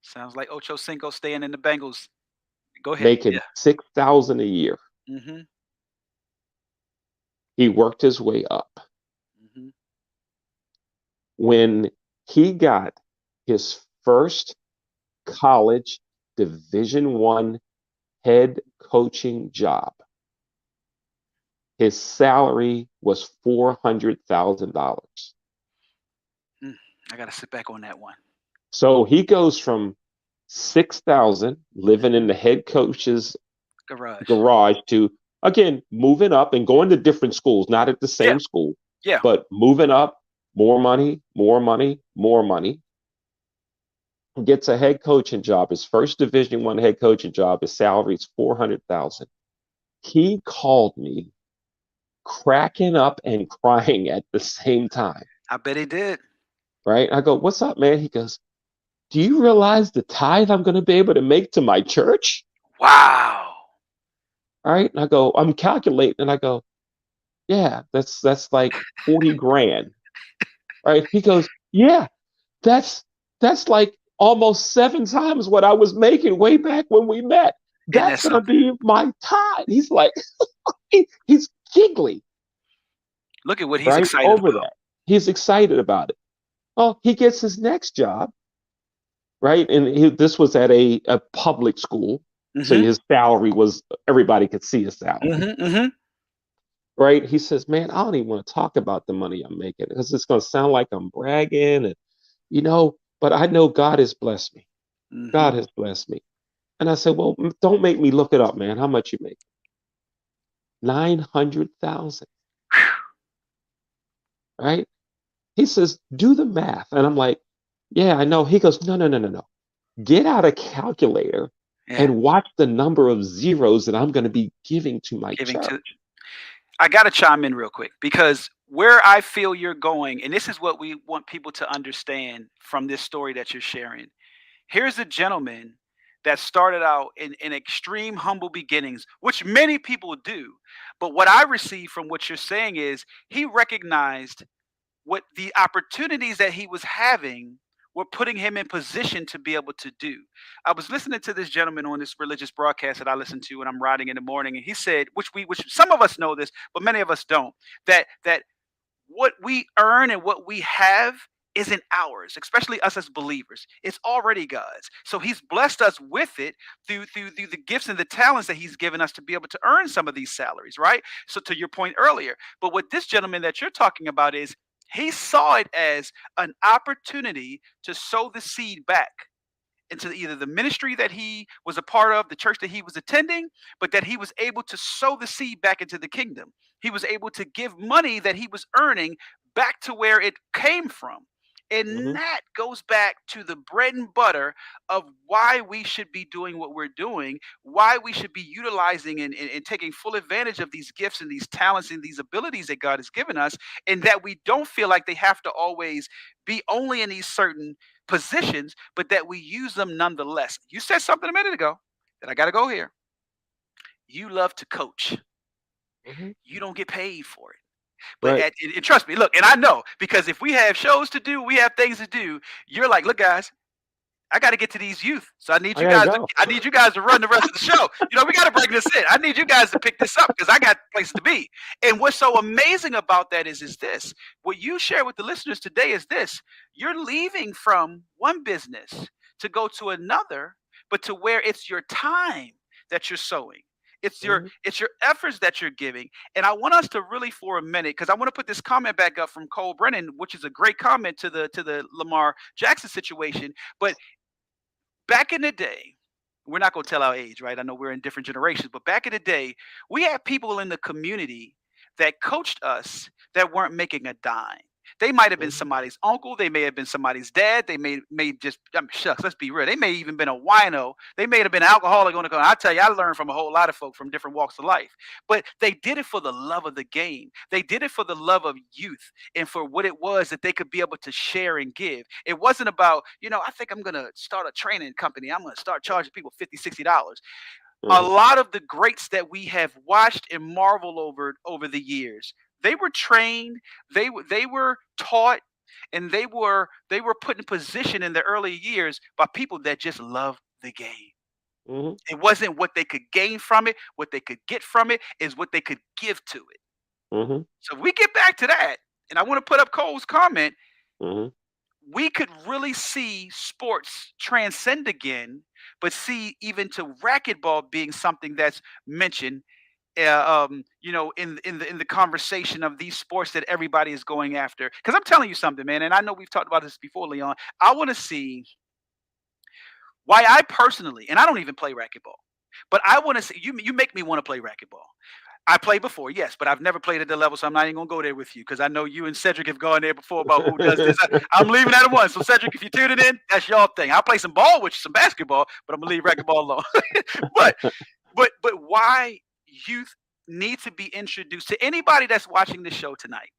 Sounds like Ocho Cinco staying in the Bengals. Go ahead. making Yeah. 6,000 a year. Hmm. He worked his way up. Hmm. When he got his first college Division 1 head coaching job, his salary was $400,000. Mm. I got to sit back on that one. So he goes from 6,000 living Hmm. in the head coach's Garage. garage to, again, moving up and going to different schools, not at the Yeah. same school, Yeah. but moving up, more money, more money, more money. Gets a head coaching job, his first Division 1 head coaching job. His salary is 400,000. He called me cracking up and crying at the same time. I bet he did. Right? I go, "What's up, man?" He goes, "Do you realize the tithe I'm going to be able to make to my church?" Wow. All right. And I go, "I'm calculating." And I go, "Yeah, that's like 40 grand." Right? He goes, "Yeah, that's that's like almost 7 times what I was making way back when we met. Isn't that That's gonna something? be my tithe." He's like, he's giggly, Look at what he's right? excited Over about. that. He's excited about it. Well, he gets his next job, right? And this was at a public school. So Hmm. his salary was, everybody could see his salary, Hmm. Hmm. right? He says, "Man, I don't even want to talk about the money I'm making because it's going to sound like I'm bragging. But I know God has blessed me. God Hmm. has blessed me." And I said, "Well, don't make me look it up, man. How much you make?" 900,000, right? He says, "Do the math." And I'm like, "Yeah, I know." He goes, "No, no, no, no, no. Get out a calculator Yeah. and watch the number of zeros that I'm going to be giving to my Giving to. church." I got to chime in real quick because where I feel you're going, and this is what we want people to understand from this story that you're sharing. Here's a gentleman that started out in extreme humble beginnings, which many people do. But what I receive from what you're saying is he recognized what the opportunities that he was having were putting him in position to be able to do. I was listening to this gentleman on this religious broadcast that I listen to when I'm riding in the morning, and he said, which some of us know this, but many of us don't, that what we earn and what we have isn't ours, especially us as believers. It's already God's. So He's blessed us with it through the gifts and the talents that He's given us to be able to earn some of these salaries, right? So to your point earlier, but what this gentleman that you're talking about is he saw it as an opportunity to sow the seed back into either the ministry that he was a part of, the church that he was attending, but that he was able to sow the seed back into the kingdom. He was able to give money that he was earning back to where it came from. And Hmm. that goes back to the bread and butter of why we should be doing what we're doing, why we should be utilizing and taking full advantage of these gifts and these talents and these abilities that God has given us, and that we don't feel like they have to always be only in these certain positions, but that we use them nonetheless. You said something a minute ago that I got to go here. You love to coach. Hmm. You don't get paid for it. But Right. and trust me, look, and I know because if we have shows to do, we have things to do. You're like, look, guys, I got to get to these youth. So I need I you gotta guys to go. I need you guys to run the rest of the show. We got to bring this in. I need you guys to pick this up because I got places to be. And what's so amazing about that is this. What you share with the listeners today is this. You're leaving from one business to go to another, but to where it's your time that you're sowing. Hmm. It's your efforts that you're giving. And I want us to really for a minute, because I want to put this comment back up from Cole Brennan, which is a great comment to the Lamar Jackson situation. But back in the day, we're not going to tell our age, right? I know we're in different generations, but back in the day, we had people in the community that coached us that weren't making a dime. They might have been Hmm. somebody's uncle. They may have been somebody's dad. They may just, I mean, shucks, let's be real. They may even been a wino. They may have been an alcoholic on the corner. I tell you, I learned from a whole lot of folk from different walks of life. But they did it for the love of the game. They did it for the love of youth and for what it was that they could be able to share and give. It wasn't about, I think I'm going to start a training company. I'm going to start charging people $50, $60. A Hmm. lot of the greats that we have watched and marveled over the years, they were trained, they were taught, and they were put in position in the early years by people that just love the game. Hmm. It wasn't what they could gain from it, what they could get from it is what they could give to it. Hmm. So if we get back to that, and I want to put up Cole's comment, Hmm. we could really see sports transcend again, but see even to racquetball being something that's mentioned, in the conversation of these sports that everybody is going after. Because I'm telling you something, man, and I know we've talked about this before, Leon. I want to see why I personally, and I don't even play racquetball, but I want to see you. You make me want to play racquetball. I played before, yes, but I've never played at the level, so I'm not even gonna go there with you because I know you and Cedric have gone there before about who does this. I'm leaving that at once. So Cedric, if you're tuning in, that's your thing. I'll play some ball with you, some basketball, but I'm gonna leave racquetball alone. but but why youth need to be introduced to anybody that's watching this show tonight.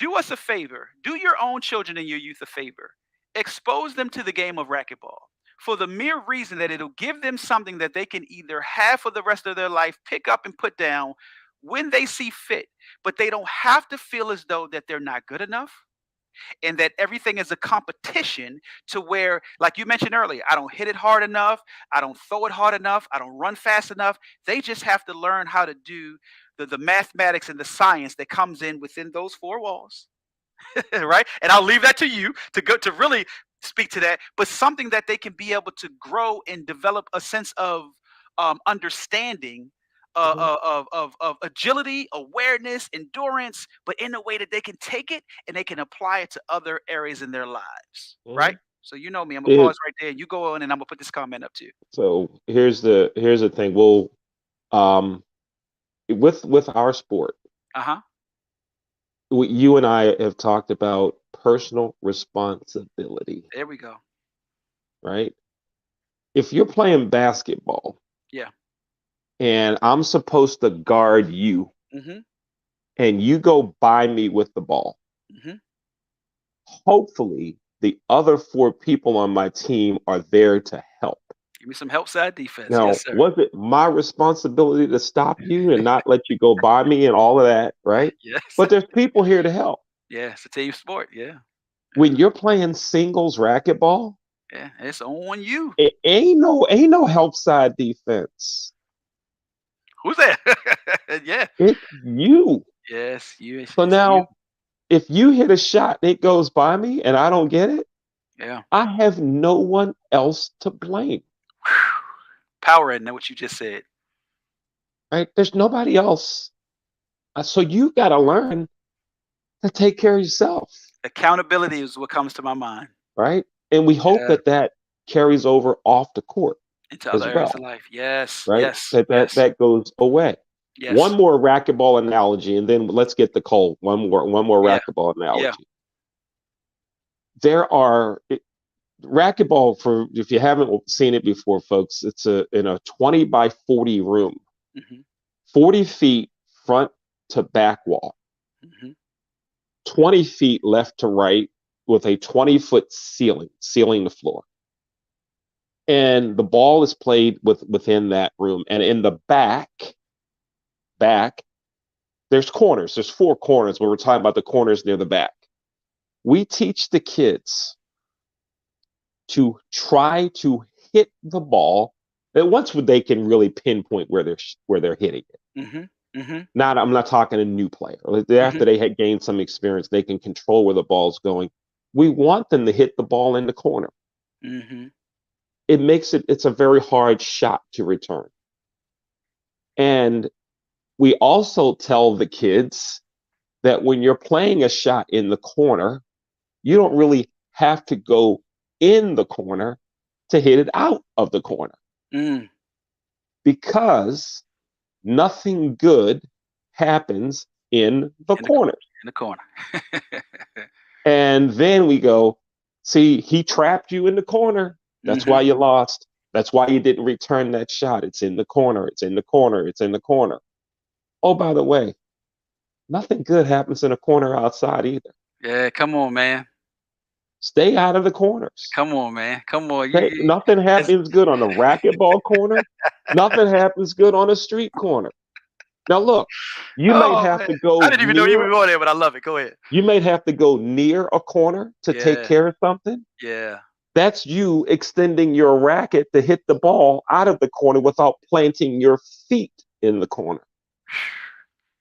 Do us a favor. Do your own children and your youth a favor. Expose them to the game of racquetball for the mere reason that it'll give them something that they can either have for the rest of their life, pick up and put down when they see fit. But they don't have to feel as though that they're not good enough and that everything is a competition to where, like you mentioned earlier, I don't hit it hard enough, I don't throw it hard enough, I don't run fast enough. They just have to learn how to do the mathematics and the science that comes in within those four walls. Right? And I'll leave that to you to go to really speak to that, but something that they can be able to grow and develop a sense of understanding, Hmm. of agility, awareness, endurance, but in a way that they can take it and they can apply it to other areas in their lives. Hmm. Right? So you know me, I'm gonna It, pause right there. You go on, and I'm gonna put this comment up too. so here's the thing. We'll um with our sport, Uh huh. you and I have talked about personal responsibility, There we go. right? If you're playing basketball Yeah. and I'm supposed to guard you, Mm-hmm. and you go by me with the ball, Hmm. hopefully the other four people on my team are there to help. Give me some help side defense. Yes, Now, sir. was it my responsibility to stop you and not let you go by me and all of that, right? Yes. But there's people here to help. Yeah, it's a team sport. Yeah. When Yeah. you're playing singles racquetball, Yeah. It's on you. it ain't no help side defense. Who's that? Yeah. It's you. Yes, you. So It's you. now, if you hit a shot and it goes by me and I don't get it, Yeah. I have no one else to blame, Power in that what you just said. right? There's nobody else. So you got to learn to take care of yourself, Accountability is what comes to my mind. right? And we hope Yeah. that that carries over off the court Into as other areas of well, life. Yes. right? Yes. That Yes. that goes away. One Yes. more racquetball analogy, and then let's get the Cole. One more Yeah. racquetball Yeah. analogy. There are racquetball, for if you haven't seen it before, folks. It's a in a 20 by 40 room, Hmm. 40 feet front to back wall, Hmm. 20 feet left to right, with a 20-foot ceiling the floor. And the ball is played within that room. And in the back, there's corners. There's four corners, but we're talking about the corners near the back. We teach the kids to try to hit the ball. And once they can really pinpoint where they're hitting it. Hmm. Hmm. Not I'm not talking a new player. Like, Hmm. after they had gained some experience, they can control where the ball's going. We want them to hit the ball in the corner. Hmm. It's a very hard shot to return. And we also tell the kids that when you're playing a shot in the corner, you don't really have to go in the corner to hit it out of the corner, Mm. because nothing good happens in the In the corner. corners. In the corner. And then we go, see, he trapped you in the corner. That's Hmm. why you lost. That's why you didn't return that shot. It's in the corner. It's in the corner. It's in the corner. Oh, by the way, nothing good happens in a corner outside either. Yeah. Come on, man. Stay out of the corners. Come on, man. Come on. Nothing It's, happens good on a racquetball corner. Nothing happens good on a street corner. Now, look, you might oh have man. to I go didn't even know you were near. going there, but I love it. Go ahead. You might have to go near a corner to take Yeah. care of something. Yeah. That's you extending your racket to hit the ball out of the corner without planting your feet in the corner.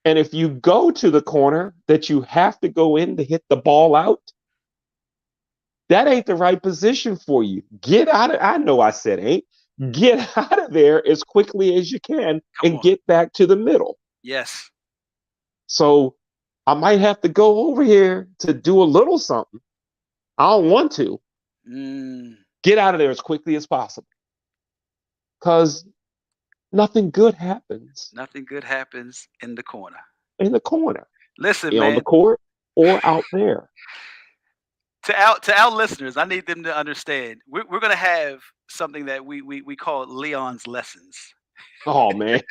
And if you go to the corner that you have to go in to hit the ball out, that ain't the right position for you. Get out of, I know I said ain't, get out of there as quickly as you can Come and on. get back to the middle. Yes. So I might have to go over here to do a little something. I don't want to. Mm. Get out of there as quickly as possible, because nothing good happens Nothing good happens in the corner. in the corner, Listen, on the man. court or out there. To our listeners, I need them to understand. We're gonna have something that we call Leon's lessons. Oh man.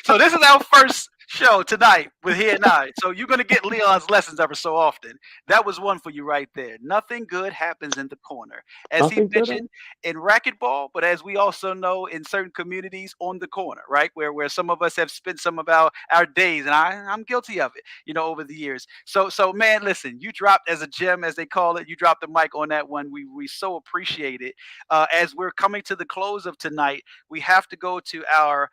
So this is our first show tonight with He and I. So you're gonna get Leon's lessons ever so often. That was one for you right there. Nothing good happens in the corner, as he Nothing good. mentioned in racquetball, but as we also know in certain communities on the corner, right, where some of us have spent some of our days, and I'm guilty of it, over the years. So man, listen, you dropped as a gem, as they call it. You dropped the mic on that one. We so appreciate it. As we're coming to the close of tonight, we have to go to our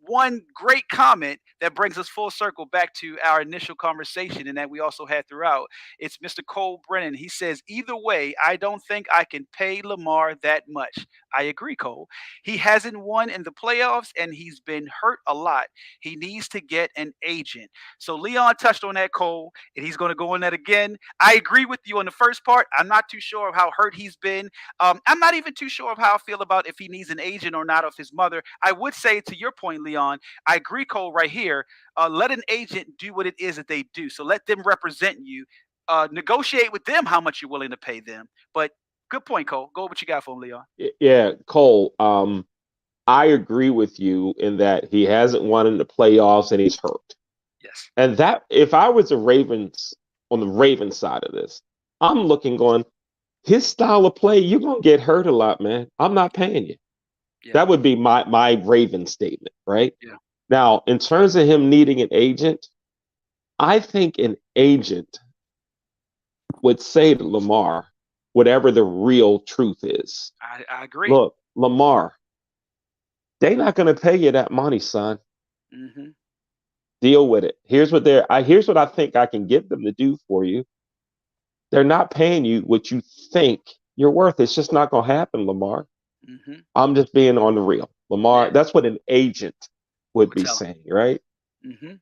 one great comment that brings us full circle back to our initial conversation and that we also had throughout. It's Mr. Cole Brennan. He says, either way, I don't think I can pay Lamar that much. I agree, Cole. He hasn't won in the playoffs and he's been hurt a lot. He needs to get an agent. So Leon touched on that, Cole, and he's going to go on that again. I agree with you on the first part. I'm not too sure of how hurt he's been. I'm not even too sure of how I feel about if he needs an agent or not of his mother. I would say, to your point, Leon, I agree, Cole, right here. Let an agent do what it is that they do. So let them represent you. Negotiate with them how much you're willing to pay them. But good point, Cole. Go what you got for him, Leon. Yeah, Cole. I agree with you in that he hasn't won in the playoffs and he's hurt. Yes. And that if I was the Ravens on the Ravens side of this, I'm looking going, his style of play, you're gonna get hurt a lot, man. I'm not paying you. Yeah. That would be my Raven statement, right? Yeah. Now, in terms of him needing an agent, I think an agent would say to Lamar whatever the real truth is. I agree. Look, Lamar, they're not going to pay you that money, son. Hmm. Deal with it. Here's what I think I can get them to do for you. They're not paying you what you think you're worth. It's just not going to happen, Lamar. Hmm. I'm just being on the real. Yeah. Lamar, that's what an agent would We'll be tell saying, right? him. Hmm.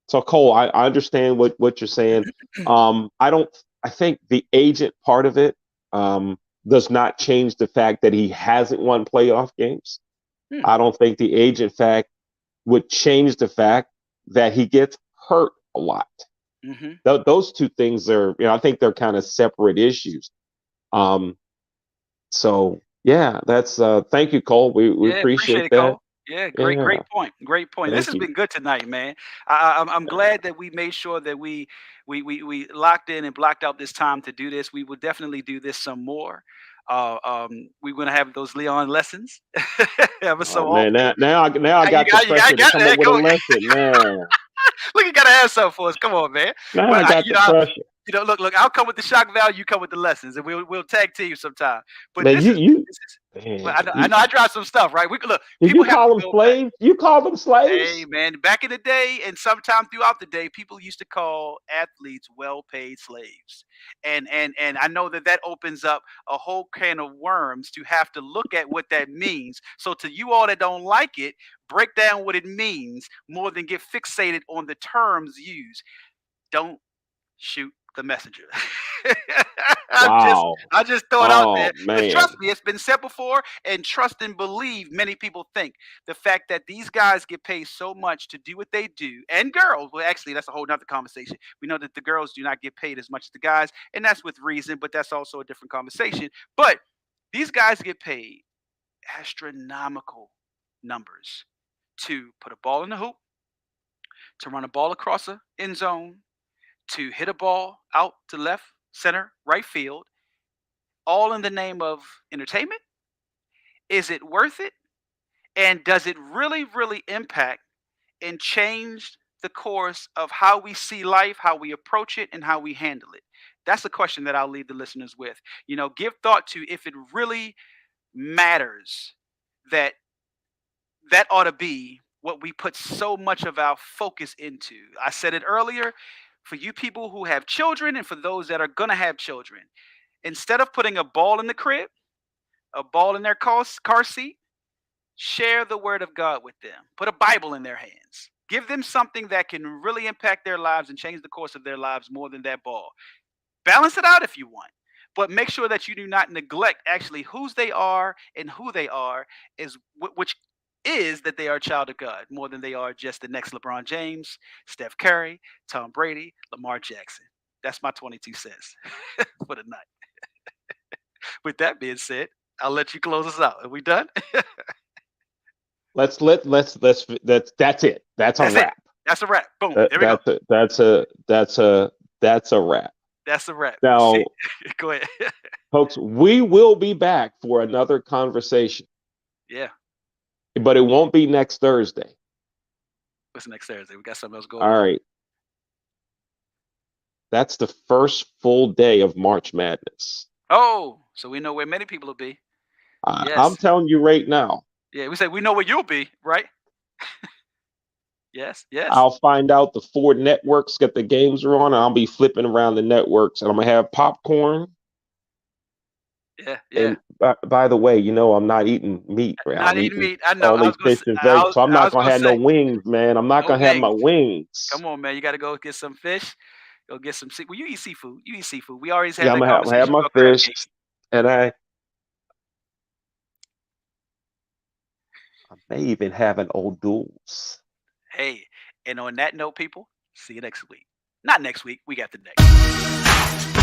So Cole, I understand what you're saying. I don't. I think the agent part of it does not change the fact that he hasn't won playoff games. Hmm. I don't think the agent fact would change the fact that he gets hurt a lot. Hmm. Those two things are, I think they're kind of separate issues. Um, so yeah, that's thank you, Cole. We Yeah, appreciate appreciate it, that. Cole. Yeah, Yeah, great point. Great point. This thank has you. been good tonight, man. I'm glad that we made sure that we locked in and blocked out this time to do this. We will definitely do this some more. We're gonna have those Leon lessons ever Oh so man, often. now I You got the got pressure to got come up that. with a Go. lesson, man. Look, you gotta have something for us. Come on, man. Now But I got the pressure, look. I'll come with the shock value. You come with the lessons, and we'll tag team sometime. But man. You this is. Well, man. I know I drive some stuff, right? We could look. Did you People have call to them go back. slaves? You call them Hey slaves? man, back in the day and sometime throughout the day, people used to call athletes well-paid slaves. And I know that that opens up a whole can of worms to have to look at what that means. So to you all that don't like it, break down what it means more than get fixated on the terms used. Don't shoot the messenger. Wow. I just throw it out there Oh because trust man. me, it's been said before, and trust and believe many people think the fact that these guys get paid so much to do what they do, and girls. Well, actually, that's a whole nother conversation. We know that the girls do not get paid as much as the guys, and that's with reason, but that's also a different conversation. But these guys get paid astronomical numbers to put a ball in the hoop, to run a ball across a end zone, to hit a ball out to left, center, right field, all in the name of entertainment? Is it worth it? And does it really, really impact and change the course of how we see life, how we approach it, and how we handle it? That's a question that I'll leave the listeners with. Give thought to if it really matters that that ought to be what we put so much of our focus into. I said it earlier, for you people who have children and for those that are going to have children, instead of putting a ball in the crib, a ball in their car seat, share the word of God with them. Put a Bible in their hands. Give them something that can really impact their lives and change the course of their lives more than that ball. Balance it out if you want, but make sure that you do not neglect actually whose they are and who they are, is which is that they are a child of God more than they are just the next LeBron James, Steph Curry, Tom Brady, Lamar Jackson. That's my 22 cents for the night. With that being said, I'll let you close us out. Are we done? That's it. That's a That's it. wrap. That's a wrap. Boom. That, There we go. that's a that's a that's a that's a wrap. That's a wrap. See? Now, Go ahead. folks, we will be back for another conversation, Yeah. but it won't be next Thursday. What's next Thursday? We got something else going All on. right. That's the first full day of March Madness. Oh, so we know where many people will be. I'm Yes. telling you right now, Yeah, we say we know where you'll be, right? Yes, yes. I'll find out the four networks that the games are on, and I'll be flipping around the networks, and I'm gonna have popcorn. Yeah, yeah. And by the way, I'm not eating meat. Right? Not I'm eating eating meat. I know. I only was gonna fish say, and veg, so I'm I not was gonna gonna have no say, wings, man. I'm not no gonna have my wings. wings. Come on, man. You got to go get some fish. Go get some. Well, you eat seafood. You eat seafood. We alwaady Yeah, had that I'm gonna have conversation my about crab fish, cake. and I may even have an old duels. Hey, and on that note, people, see you next week. Not next week. We got the next.